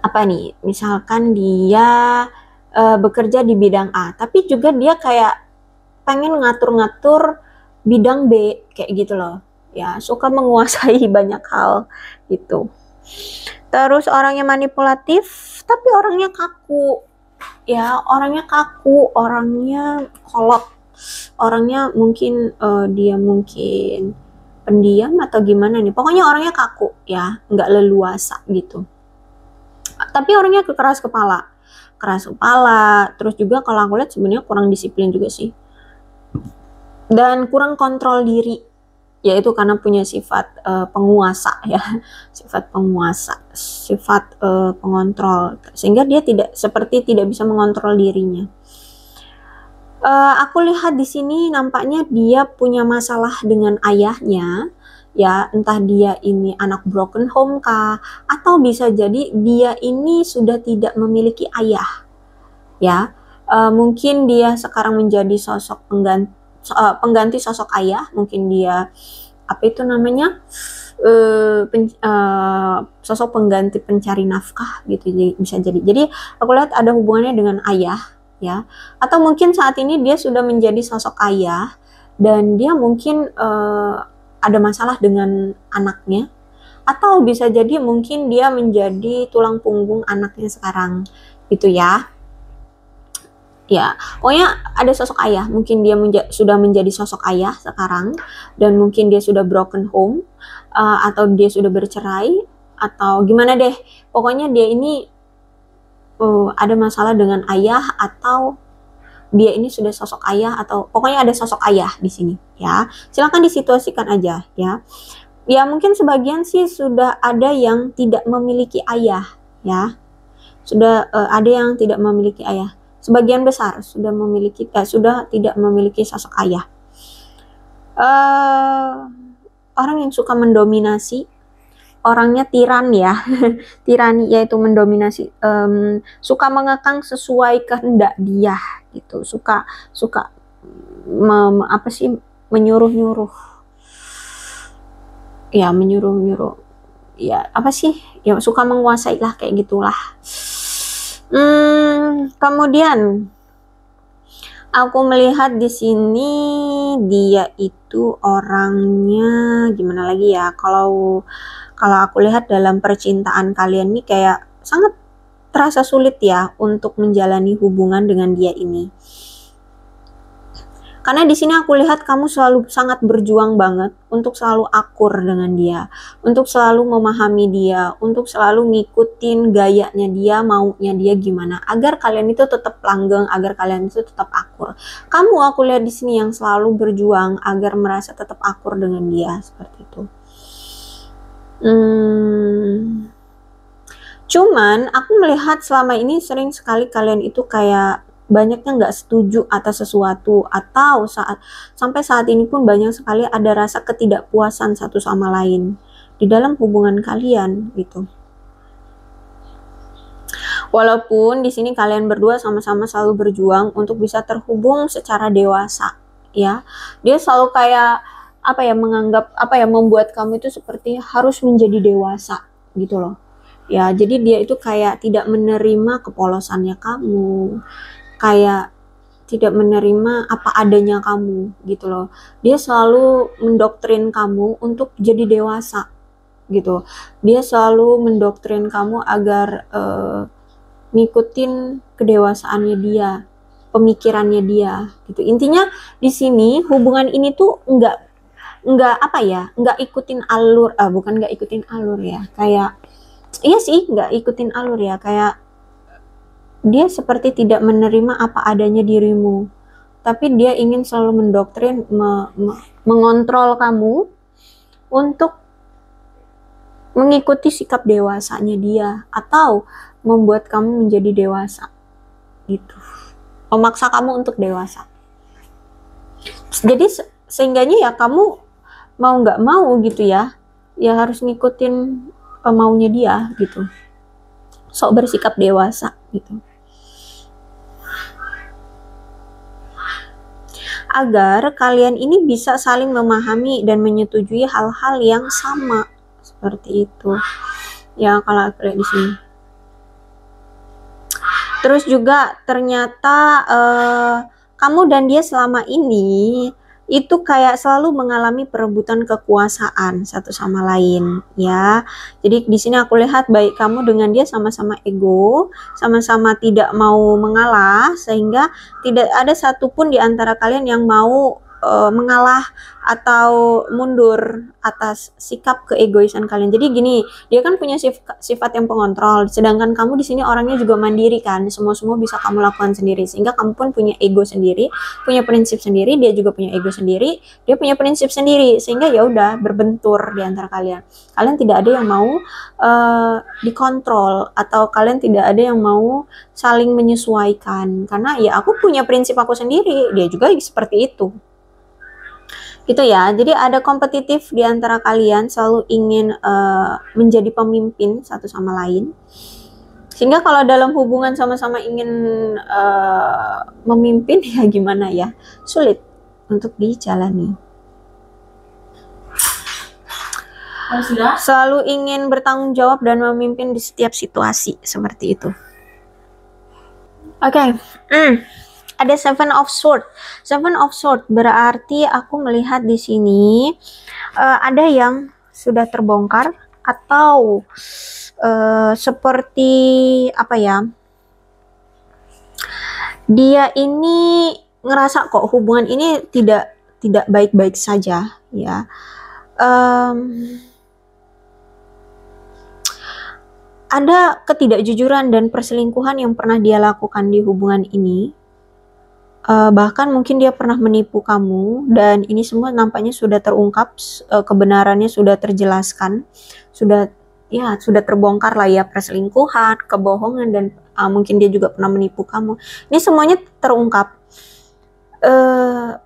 A: apa nih? Misalkan dia bekerja di bidang A, tapi juga dia kayak pengen ngatur-ngatur bidang B kayak gitu loh. Ya, suka menguasai banyak hal gitu. Terus orangnya manipulatif, tapi orangnya kaku. Ya, orangnya kaku, orangnya kolot. Orangnya mungkin dia mungkin pendiam atau gimana nih. Pokoknya orangnya kaku ya, nggak leluasa gitu. Tapi orangnya keras kepala. Keras kepala, terus juga kalau aku lihat sebenarnya kurang disiplin juga sih. Dan kurang kontrol diri, yaitu karena punya sifat penguasa ya, sifat penguasa, sifat pengontrol, sehingga dia seperti tidak bisa mengontrol dirinya. Aku lihat di sini nampaknya dia punya masalah dengan ayahnya, ya, entah dia ini anak broken home kah, atau bisa jadi dia ini sudah tidak memiliki ayah, ya. Mungkin dia sekarang menjadi sosok pengganti sosok ayah, mungkin dia apa itu namanya sosok pengganti pencari nafkah gitu, bisa jadi. Jadi aku lihat ada hubungannya dengan ayah ya, atau mungkin saat ini dia sudah menjadi sosok ayah dan dia mungkin ada masalah dengan anaknya, atau bisa jadi mungkin dia menjadi tulang punggung anaknya sekarang gitu ya. Ya, pokoknya ada sosok ayah, mungkin dia sudah menjadi sosok ayah sekarang, dan mungkin dia sudah broken home, atau dia sudah bercerai, atau gimana deh, pokoknya dia ini ada masalah dengan ayah, atau dia ini sudah sosok ayah, atau pokoknya ada sosok ayah di sini ya. Silahkan disituasikan aja ya. Ya mungkin sebagian sih sudah ada yang tidak memiliki ayah ya, sudah ada yang tidak memiliki ayah. Sebagian besar sudah sudah tidak memiliki sosok ayah. Orang yang suka mendominasi, orangnya tiran ya, tirani yaitu mendominasi, suka mengekang sesuai kehendak dia gitu, suka apa sih, menyuruh-nyuruh, ya menyuruh-nyuruh, ya apa sih, ya suka menguasai lah kayak gitulah. Kemudian aku melihat di sini dia itu orangnya gimana lagi ya, kalau aku lihat dalam percintaan kalian nih kayak sangat terasa sulit ya untuk menjalani hubungan dengan dia ini. Karena di sini aku lihat kamu selalu sangat berjuang banget untuk selalu akur dengan dia, untuk selalu memahami dia, untuk selalu ngikutin gayanya dia, maunya dia gimana, agar kalian itu tetap langgeng, agar kalian itu tetap akur. Kamu aku lihat di sini yang selalu berjuang agar merasa tetap akur dengan dia, seperti itu. Cuman aku melihat selama ini sering sekali kalian itu kayak banyaknya nggak setuju atas sesuatu, atau sampai saat ini pun banyak sekali ada rasa ketidakpuasan satu sama lain di dalam hubungan kalian gitu. Walaupun di sini kalian berdua sama-sama selalu berjuang untuk bisa terhubung secara dewasa ya. Dia selalu kayak apa ya, menganggap apa ya, membuat kamu itu seperti harus menjadi dewasa gitu loh. Ya, jadi dia itu kayak tidak menerima kepolosannya kamu, kayak tidak menerima apa adanya kamu gitu loh. Dia selalu mendoktrin kamu untuk jadi dewasa gitu. Dia selalu mendoktrin kamu agar ngikutin kedewasaannya dia, pemikirannya dia gitu. Intinya di sini hubungan ini tuh nggak apa ya, nggak ikutin alur, bukan nggak ikutin alur ya, kayak iya sih nggak ikutin alur ya, kayak dia seperti tidak menerima apa adanya dirimu, tapi dia ingin selalu mendoktrin, mengontrol kamu, untuk mengikuti sikap dewasanya dia atau membuat kamu menjadi dewasa gitu, memaksa kamu untuk dewasa. Jadi sehingganya ya kamu mau nggak mau gitu ya harus ngikutin maunya dia gitu, sok bersikap dewasa gitu, agar kalian ini bisa saling memahami dan menyetujui hal-hal yang sama seperti itu ya kalau aku lihat di sini. Terus juga ternyata kamu dan dia selama ini itu kayak selalu mengalami perebutan kekuasaan satu sama lain ya. Jadi di sini aku lihat baik kamu dengan dia sama-sama ego, sama-sama tidak mau mengalah, sehingga tidak ada satupun di antara kalian yang mau mengalah atau mundur atas sikap keegoisan kalian. Jadi gini, dia kan punya sifat yang pengontrol, sedangkan kamu di sini orangnya juga mandiri kan, semua bisa kamu lakukan sendiri, sehingga kamu pun punya ego sendiri, punya prinsip sendiri, dia juga punya ego sendiri, dia punya prinsip sendiri, sehingga ya udah berbentur di antara kalian. Kalian tidak ada yang mau dikontrol, atau kalian tidak ada yang mau saling menyesuaikan, karena ya aku punya prinsip aku sendiri, dia juga seperti itu. Gitu ya, jadi ada kompetitif di antara kalian, selalu ingin menjadi pemimpin satu sama lain, sehingga kalau dalam hubungan sama-sama ingin memimpin ya gimana ya, sulit untuk dijalani. Selalu ingin bertanggung jawab dan memimpin di setiap situasi seperti itu. Oke. Ada Seven of Swords. Seven of Swords berarti aku melihat di sini ada yang sudah terbongkar atau seperti apa ya? Dia ini ngerasa kok hubungan ini tidak baik-baik saja ya. Ada ketidakjujuran dan perselingkuhan yang pernah dia lakukan di hubungan ini. Bahkan mungkin dia pernah menipu kamu, dan ini semua nampaknya sudah terungkap, kebenarannya sudah terjelaskan, sudah terbongkar lah ya, perselingkuhan, kebohongan, dan mungkin dia juga pernah menipu kamu. Ini semuanya terungkap.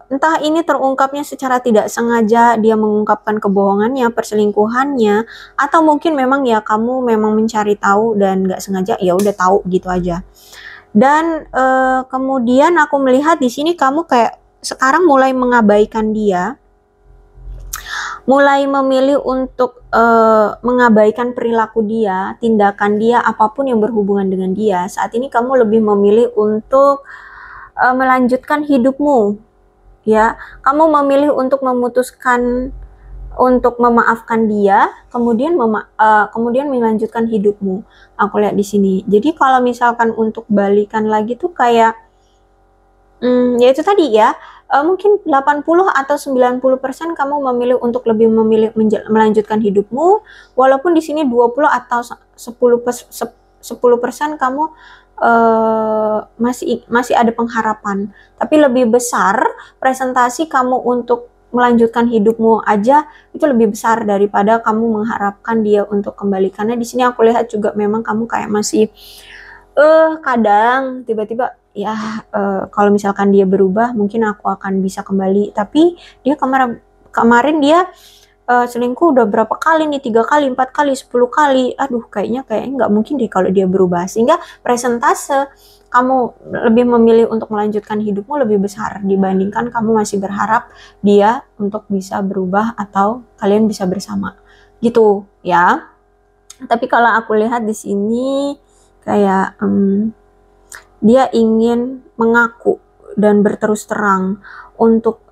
A: Entah ini terungkapnya secara tidak sengaja, dia mengungkapkan kebohongannya, perselingkuhannya, atau mungkin memang ya kamu memang mencari tahu dan nggak sengaja ya udah tahu gitu aja. Dan kemudian aku melihat di sini kamu kayak sekarang mulai mengabaikan dia, mulai memilih untuk mengabaikan perilaku dia, tindakan dia, apapun yang berhubungan dengan dia. Saat ini kamu lebih memilih untuk melanjutkan hidupmu, ya. Kamu memilih untuk memutuskan untuk memaafkan dia, kemudian melanjutkan hidupmu. Aku lihat di sini. Jadi kalau misalkan untuk balikan lagi tuh kayak ya itu tadi ya, mungkin 80 atau 90% kamu memilih untuk lebih melanjutkan hidupmu, walaupun di sini 20 atau 10% kamu masih ada pengharapan. Tapi lebih besar presentasi kamu untuk melanjutkan hidupmu aja itu lebih besar daripada kamu mengharapkan dia untuk kembali. Karena di sini aku lihat juga memang kamu kayak masih kadang tiba-tiba ya kalau misalkan dia berubah mungkin aku akan bisa kembali, tapi dia kemarin dia selingkuh udah berapa kali nih, 3 kali, 4 kali, 10 kali. Aduh, kayaknya nggak mungkin deh kalau dia berubah, sehingga presentase kamu lebih memilih untuk melanjutkan hidupmu lebih besar dibandingkan kamu masih berharap dia untuk bisa berubah atau kalian bisa bersama gitu ya. Tapi kalau aku lihat di sini kayak dia ingin mengaku dan berterus terang untuk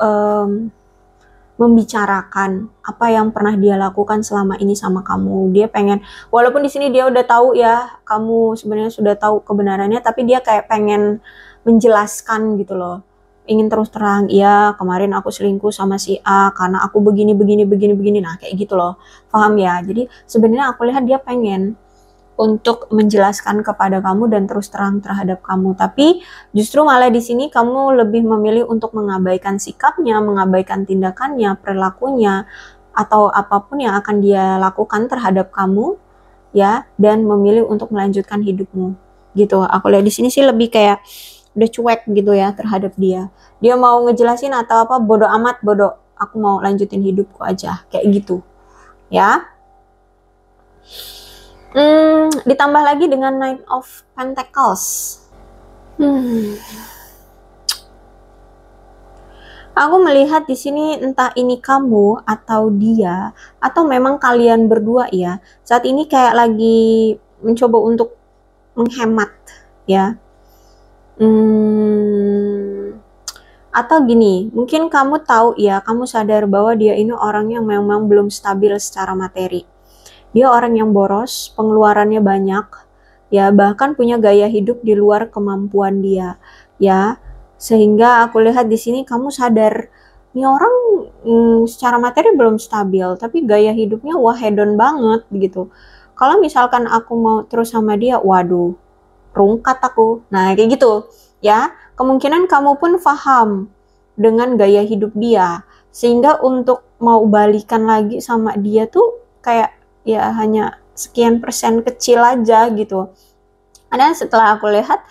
A: membicarakan apa yang pernah dia lakukan selama ini sama kamu. Dia pengen, walaupun di sini dia udah tahu ya, kamu sebenarnya sudah tahu kebenarannya, tapi dia kayak pengen menjelaskan gitu loh. Ingin terus terang, iya kemarin aku selingkuh sama si A karena aku begini. Nah, kayak gitu loh. Paham ya? Jadi sebenarnya aku lihat dia pengen untuk menjelaskan kepada kamu dan terus terang terhadap kamu, tapi justru malah di sini kamu lebih memilih untuk mengabaikan sikapnya, mengabaikan tindakannya, perilakunya, atau apapun yang akan dia lakukan terhadap kamu, ya, dan memilih untuk melanjutkan hidupmu gitu. Aku lihat di sini sih lebih kayak udah cuek gitu ya terhadap dia. Dia mau ngejelasin atau apa, bodoh amat, bodoh, aku mau lanjutin hidupku aja, kayak gitu ya. Ditambah lagi dengan Knight of Pentacles. Aku melihat di sini entah ini kamu atau dia atau memang kalian berdua ya. Saat ini kayak lagi mencoba untuk menghemat ya. Atau gini, mungkin kamu tahu ya, kamu sadar bahwa dia ini orang yang memang belum stabil secara materi. Dia orang yang boros, pengeluarannya banyak, ya, bahkan punya gaya hidup di luar kemampuan dia, ya. Sehingga aku lihat di sini kamu sadar, ini orang secara materi belum stabil, tapi gaya hidupnya wah hedon banget gitu. Kalau misalkan aku mau terus sama dia, waduh, rungkat aku. Nah, kayak gitu, ya. Kemungkinan kamu pun paham dengan gaya hidup dia, sehingga untuk mau balikan lagi sama dia tuh kayak ya hanya sekian persen kecil aja gitu. Karena setelah aku lihat,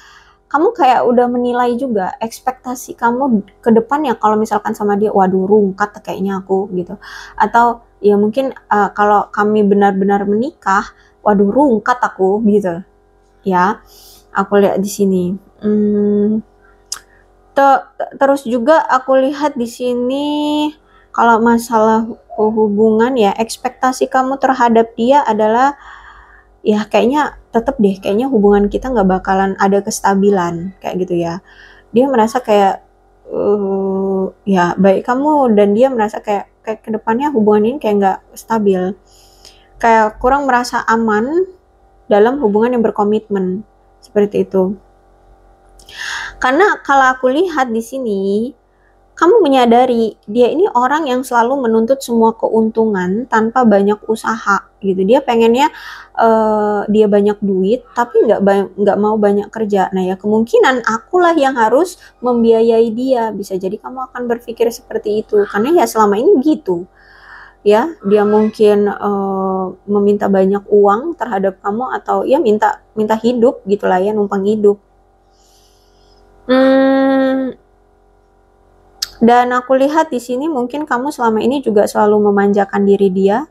A: kamu kayak udah menilai juga ekspektasi kamu ke depannya kalau misalkan sama dia, waduh rungkat kayaknya aku gitu. Atau ya mungkin kalau kami benar-benar menikah, waduh rungkat aku gitu. Ya, aku lihat di sini. Terus juga aku lihat di sini kalau masalah hubungan ya, ekspektasi kamu terhadap dia adalah ya kayaknya tetap deh, kayaknya hubungan kita nggak bakalan ada kestabilan kayak gitu ya. Dia merasa kayak ya baik kamu dan dia merasa kayak kedepannya hubungan ini kayak nggak stabil, kayak kurang merasa aman dalam hubungan yang berkomitmen seperti itu. Karena kalau aku lihat di sini, kamu menyadari dia ini orang yang selalu menuntut semua keuntungan tanpa banyak usaha gitu. Dia pengennya dia banyak duit tapi nggak mau banyak kerja. Nah ya kemungkinan akulah yang harus membiayai dia. Bisa jadi kamu akan berpikir seperti itu karena ya selama ini gitu. Ya, dia mungkin meminta banyak uang terhadap kamu atau ya minta hidup gitulah ya, numpang hidup. Dan aku lihat di sini mungkin kamu selama ini juga selalu memanjakan diri dia,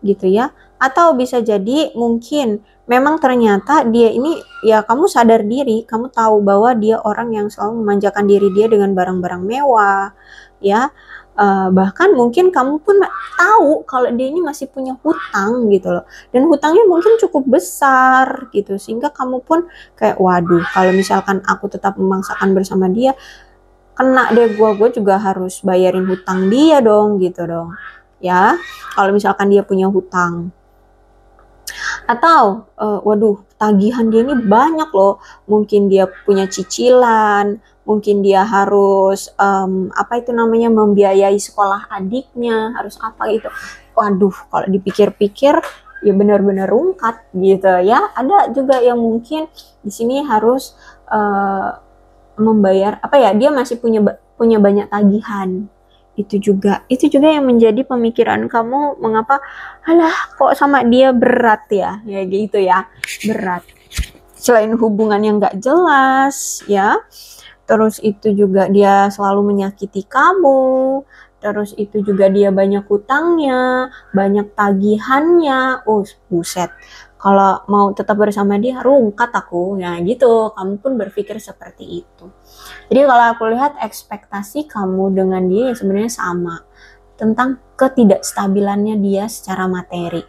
A: gitu ya. Atau bisa jadi mungkin memang ternyata dia ini ya kamu sadar diri, kamu tahu bahwa dia orang yang selalu memanjakan diri dia dengan barang-barang mewah, ya. Bahkan mungkin kamu pun tahu kalau dia ini masih punya hutang gitu loh. Dan hutangnya mungkin cukup besar gitu. Sehingga kamu pun kayak waduh kalau misalkan aku tetap memaksakan bersama dia, kena deh gue juga harus bayarin hutang dia dong gitu dong ya, kalau misalkan dia punya hutang. Atau waduh tagihan dia ini banyak loh, mungkin dia punya cicilan, mungkin dia harus apa itu namanya, membiayai sekolah adiknya, harus apa gitu. Waduh kalau dipikir-pikir ya benar-benar rungkat gitu ya. Ada juga yang mungkin di sini harus membayar apa ya, dia masih punya banyak tagihan. Itu juga yang menjadi pemikiran kamu, mengapa alah kok sama dia berat ya gitu ya, berat. Selain hubungan yang gak jelas ya, terus itu juga dia selalu menyakiti kamu, terus itu juga dia banyak hutangnya, banyak tagihannya. Oh buset, kalau mau tetap bersama dia rungkat aku, ya gitu. Kamu pun berpikir seperti itu. Jadi kalau aku lihat ekspektasi kamu dengan dia ya sebenarnya sama, tentang ketidakstabilannya dia secara materi.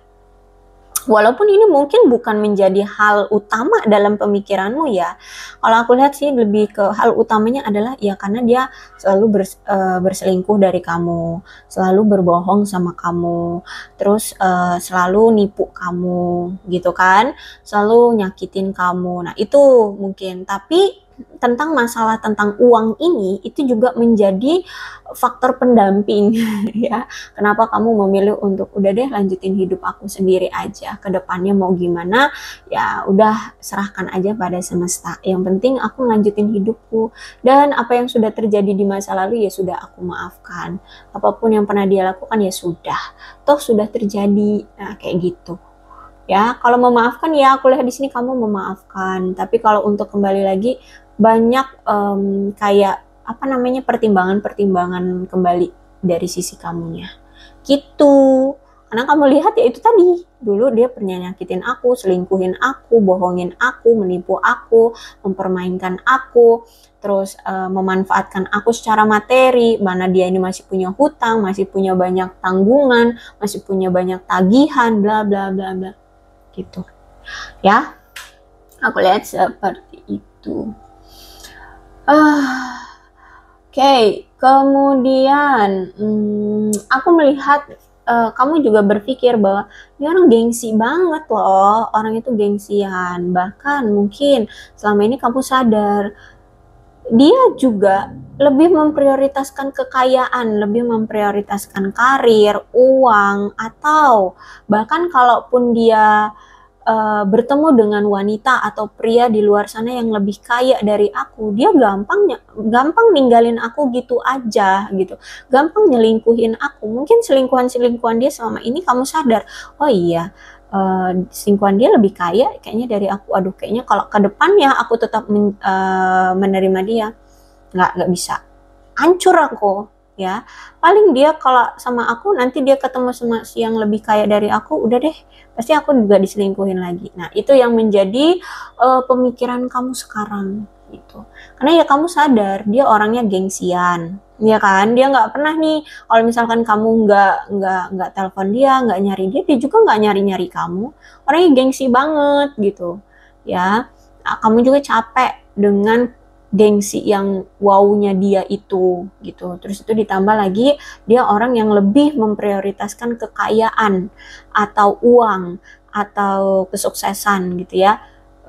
A: Walaupun ini mungkin bukan menjadi hal utama dalam pemikiranmu ya. Kalau aku lihat sih lebih ke hal utamanya adalah ya karena dia selalu berselingkuh dari kamu, selalu berbohong sama kamu, terus selalu nipu kamu gitu kan, selalu nyakitin kamu. Nah itu mungkin, tapi tentang masalah tentang uang ini itu juga menjadi faktor pendamping ya. Kenapa kamu memilih untuk udah deh lanjutin hidup aku sendiri aja, ke depannya mau gimana ya udah serahkan aja pada semesta. Yang penting aku lanjutin hidupku, dan apa yang sudah terjadi di masa lalu ya sudah aku maafkan. Apapun yang pernah dia lakukan ya sudah, toh sudah terjadi. Nah, kayak gitu. Ya, kalau memaafkan ya aku lihat di sini kamu memaafkan. Tapi kalau untuk kembali lagi banyak kayak apa namanya pertimbangan-pertimbangan kembali dari sisi kamunya. Gitu. Karena kamu lihat ya itu tadi, dulu dia pernah nyakitin aku, selingkuhin aku, bohongin aku, menipu aku, mempermainkan aku, terus memanfaatkan aku secara materi, mana dia ini masih punya hutang, masih punya banyak tanggungan, masih punya banyak tagihan, bla bla bla bla. Gitu ya, aku lihat seperti itu. Oke. Kemudian aku melihat kamu juga berpikir bahwa ini orang gengsi banget loh, orang itu gengsian. Bahkan mungkin selama ini kamu sadar dia juga lebih memprioritaskan kekayaan, lebih memprioritaskan karir, uang, atau bahkan kalaupun dia bertemu dengan wanita atau pria di luar sana yang lebih kaya dari aku, dia gampang ninggalin aku gitu aja gitu, gampang nyelingkuhin aku. Mungkin selingkuhan dia selama ini kamu sadar, oh iya, selingkuhan dia lebih kaya kayaknya dari aku. Aduh, kayaknya kalau ke depannya aku tetap menerima dia, nggak bisa, hancur aku ya. Paling dia kalau sama aku nanti dia ketemu sama si yang lebih kaya dari aku, udah deh pasti aku juga diselingkuhin lagi. Nah, itu yang menjadi pemikiran kamu sekarang gitu. Karena ya kamu sadar dia orangnya gengsian, ya kan? Dia nggak pernah nih kalau misalkan kamu nggak telepon dia, nggak nyari dia, dia juga nggak nyari kamu. Orangnya gengsi banget gitu ya. Nah, kamu juga capek dengan gengsi yang wow-nya dia itu gitu. Terus itu ditambah lagi dia orang yang lebih memprioritaskan kekayaan atau uang atau kesuksesan gitu ya.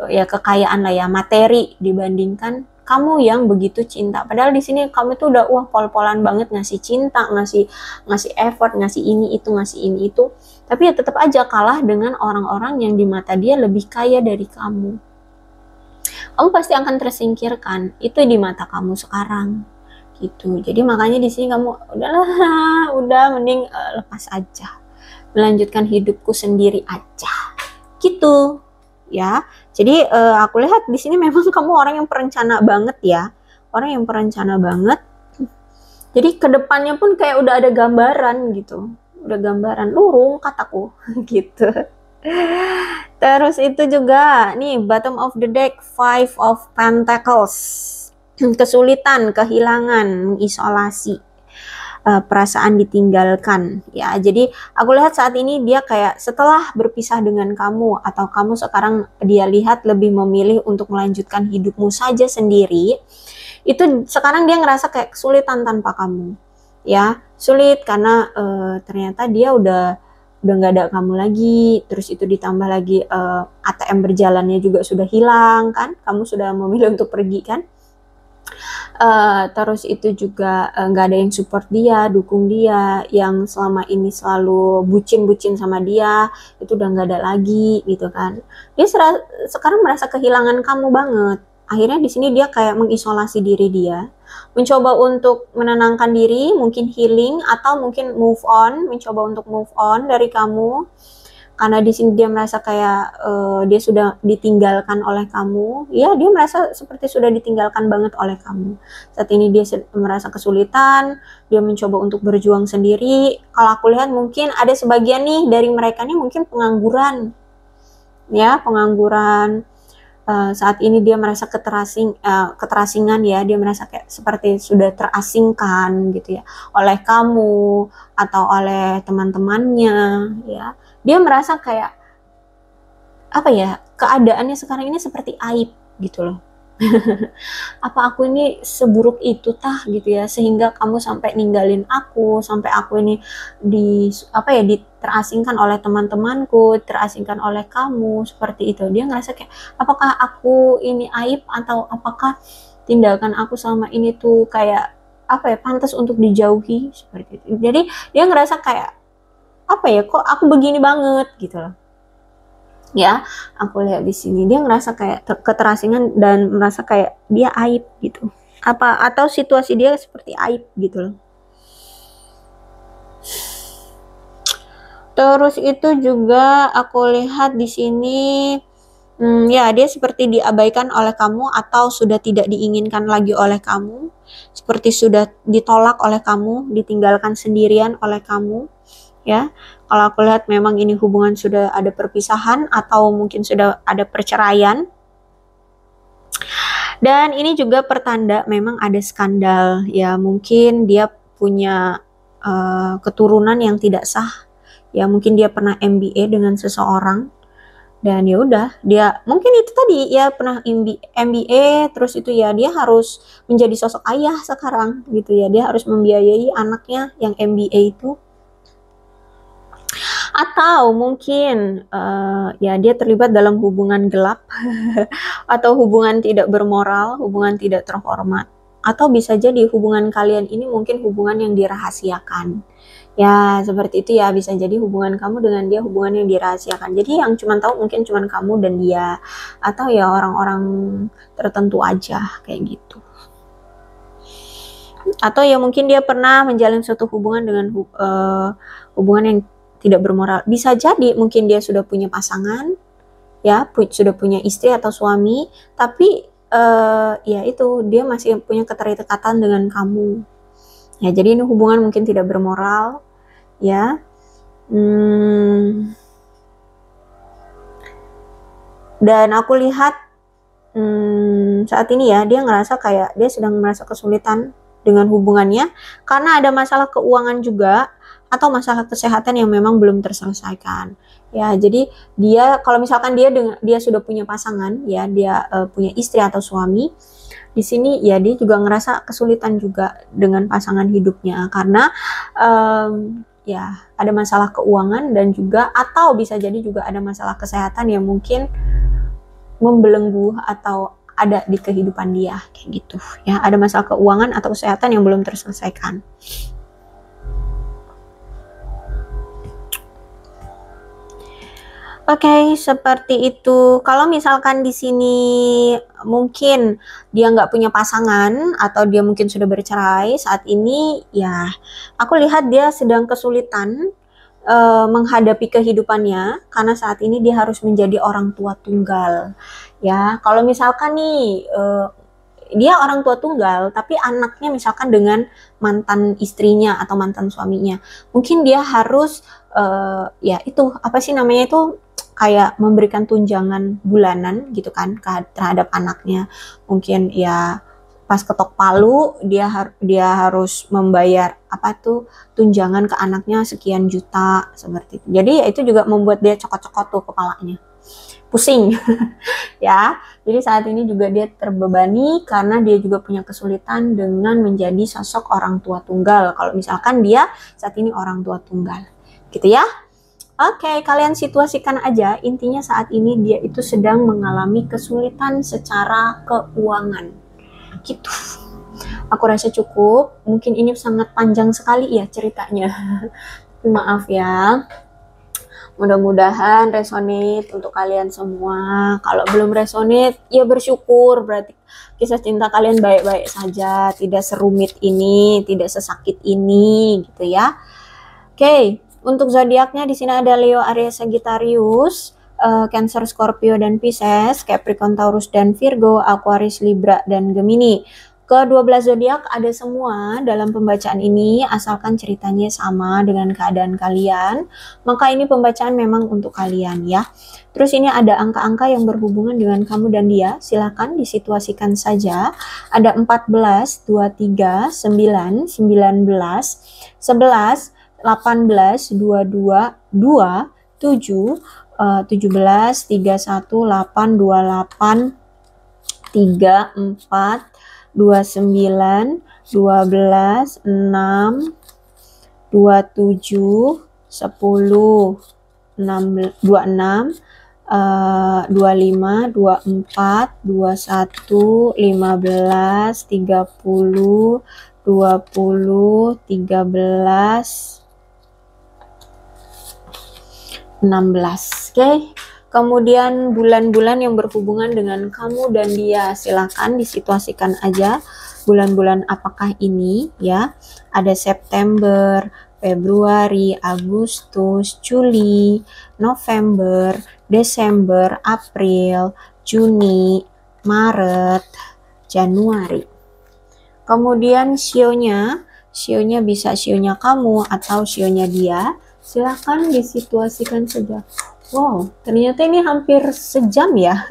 A: Ya kekayaan lah ya, materi, dibandingkan kamu yang begitu cinta. Padahal di sini kamu tuh udah pol-polan banget ngasih cinta, ngasih effort, ngasih ini itu, ngasih ini itu. Tapi ya tetap aja kalah dengan orang-orang yang di mata dia lebih kaya dari kamu. Kamu pasti akan tersingkirkan, itu di mata kamu sekarang gitu. Jadi makanya di sini kamu udahlah, udah mending lepas aja, melanjutkan hidupku sendiri aja gitu ya. Jadi aku lihat di sini memang kamu orang yang perencana banget ya, orang yang perencana banget. Jadi kedepannya pun kayak udah ada gambaran gitu, udah gambaran lurung kataku gitu. Terus itu juga nih bottom of the deck, Five of Pentacles, kesulitan, kehilangan, mengisolasi, perasaan ditinggalkan ya. Jadi aku lihat saat ini dia kayak setelah berpisah dengan kamu, atau kamu sekarang dia lihat lebih memilih untuk melanjutkan hidupmu saja sendiri. Itu sekarang dia ngerasa kayak kesulitan tanpa kamu ya, sulit karena ternyata dia udah nggak ada kamu lagi. Terus itu ditambah lagi ATM berjalannya juga sudah hilang kan, kamu sudah memilih untuk pergi kan. Terus itu juga nggak ada yang support dia, dukung dia, yang selama ini selalu bucin-bucin sama dia, itu udah nggak ada lagi gitu kan. Dia sekarang merasa kehilangan kamu banget. Akhirnya di sini dia kayak mengisolasi diri dia, mencoba untuk menenangkan diri, mungkin healing atau mungkin move on, mencoba untuk move on dari kamu. Karena di sini dia merasa kayak dia sudah ditinggalkan oleh kamu. Ya, dia merasa seperti sudah ditinggalkan banget oleh kamu. Saat ini dia merasa kesulitan, dia mencoba untuk berjuang sendiri. Kalau aku lihat mungkin ada sebagian nih dari mereka nih mungkin pengangguran. Ya, pengangguran. Saat ini dia merasa keterasingan ya, dia merasa kayak seperti sudah terasingkan gitu ya oleh kamu atau oleh teman-temannya ya. Dia merasa kayak apa ya, keadaannya sekarang ini seperti aib gitu loh. Apa aku ini seburuk itu tah gitu ya, sehingga kamu sampai ninggalin aku, sampai aku ini terasingkan oleh teman-temanku, terasingkan oleh kamu, seperti itu. Dia ngerasa kayak, apakah aku ini aib, atau apakah tindakan aku sama ini tuh kayak pantas untuk dijauhi, seperti itu. Jadi dia ngerasa kayak kok aku begini banget gitu loh. Ya, aku lihat di sini dia ngerasa kayak keterasingan dan merasa kayak dia aib gitu. Atau situasi dia seperti aib gitu loh. Terus itu juga aku lihat di sini ya dia seperti diabaikan oleh kamu atau sudah tidak diinginkan lagi oleh kamu, seperti sudah ditolak oleh kamu, ditinggalkan sendirian oleh kamu. Ya, kalau aku lihat memang ini hubungan sudah ada perpisahan atau mungkin sudah ada perceraian. Dan ini juga pertanda memang ada skandal, ya mungkin dia punya keturunan yang tidak sah, ya mungkin dia pernah MBA dengan seseorang, dan ya udah dia mungkin itu tadi ya pernah MBA, terus itu ya dia harus menjadi sosok ayah sekarang gitu ya, dia harus membiayai anaknya yang MBA itu. Atau mungkin ya dia terlibat dalam hubungan gelap atau hubungan tidak bermoral, hubungan tidak terhormat. Atau bisa jadi hubungan kalian ini mungkin hubungan yang dirahasiakan. Ya, seperti itu ya, bisa jadi hubungan kamu dengan dia hubungan yang dirahasiakan. Jadi yang cuma tahu mungkin cuma kamu dan dia, atau ya orang-orang tertentu aja kayak gitu. Atau ya mungkin dia pernah menjalin suatu hubungan dengan hubungan yang tidak bermoral. Bisa jadi mungkin dia sudah punya pasangan, ya sudah punya istri atau suami, tapi ya itu dia masih punya keterikatan dengan kamu. Ya jadi ini hubungan mungkin tidak bermoral, ya. Dan aku lihat saat ini ya dia ngerasa kayak dia sedang merasa kesulitan dengan hubungannya karena ada masalah keuangan juga atau masalah kesehatan yang memang belum terselesaikan. Ya, jadi dia kalau misalkan dia sudah punya pasangan, ya dia punya istri atau suami, di sini ya dia juga ngerasa kesulitan juga dengan pasangan hidupnya karena ya ada masalah keuangan dan juga atau bisa jadi juga ada masalah kesehatan yang mungkin membelenggu atau ada di kehidupan dia kayak gitu ya, ada masalah keuangan atau kesehatan yang belum terselesaikan. Oke, seperti itu. Kalau misalkan di sini mungkin dia nggak punya pasangan atau dia mungkin sudah bercerai saat ini, ya aku lihat dia sedang kesulitan menghadapi kehidupannya karena saat ini dia harus menjadi orang tua tunggal. Ya, kalau misalkan nih dia orang tua tunggal tapi anaknya misalkan dengan mantan istrinya atau mantan suaminya, mungkin dia harus ya itu apa sih namanya itu kayak memberikan tunjangan bulanan gitu kan terhadap anaknya. Mungkin ya pas ketok palu dia harus membayar tunjangan ke anaknya sekian juta seperti itu. Jadi ya itu juga membuat dia cokot-cokot tuh kepalanya, pusing ya. Jadi saat ini juga dia terbebani karena dia juga punya kesulitan dengan menjadi sosok orang tua tunggal kalau misalkan dia saat ini orang tua tunggal gitu ya. Oke, kalian situasikan aja intinya saat ini dia itu sedang mengalami kesulitan secara keuangan gitu. Aku rasa cukup, mungkin ini sangat panjang sekali ya ceritanya. Tapi maaf ya. Mudah-mudahan resonate untuk kalian semua. Kalau belum resonate, ya bersyukur, berarti kisah cinta kalian baik-baik saja, tidak serumit ini, tidak sesakit ini, gitu ya. Oke, untuk zodiaknya di sini ada Leo, Aries, Sagittarius, Cancer, Scorpio dan Pisces, Capricorn, Taurus dan Virgo, Aquarius, Libra dan Gemini. Ke-12 zodiak ada semua dalam pembacaan ini, asalkan ceritanya sama dengan keadaan kalian, maka ini pembacaan memang untuk kalian ya. Terus ini ada angka-angka yang berhubungan dengan kamu dan dia, silakan disituasikan saja. Ada 14, 23, 9, 19, 11, 18, 22, 2, 7, 17, 31, 8, 28, 3, 4, 29, 12, 6, 27, 10, 26, 25, 24, 21, 15, 30, 20, 13, 16. Oke. Kemudian bulan-bulan yang berhubungan dengan kamu dan dia, silakan disituasikan aja bulan-bulan apakah ini ya. Ada September, Februari, Agustus, Juli, November, Desember, April, Juni, Maret, Januari. Kemudian sionya bisa sionya kamu atau sionya dia. Silakan disituasikan saja. Wow, ternyata ini hampir sejam ya.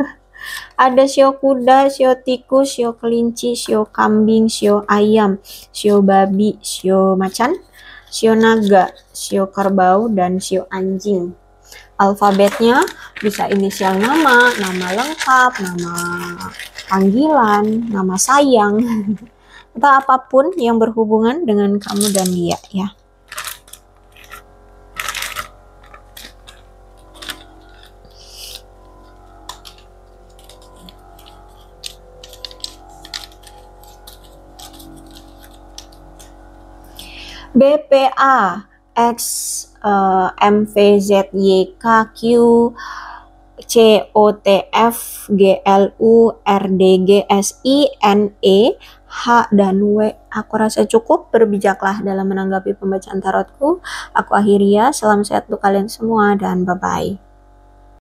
A: Ada sio kuda, sio tikus, sio kelinci, sio kambing, sio ayam, sio babi, sio macan, sio naga, sio kerbau, dan sio anjing. Alfabetnya bisa inisial nama, nama lengkap, nama panggilan, nama sayang, atau apapun yang berhubungan dengan kamu dan dia ya. BPA X MVZYK Q COTF GLU RDG SI NE H dan W. Aku rasa cukup, berbijaklah dalam menanggapi pembacaan tarotku. Aku akhiri ya, salam sehat untuk kalian semua dan bye-bye.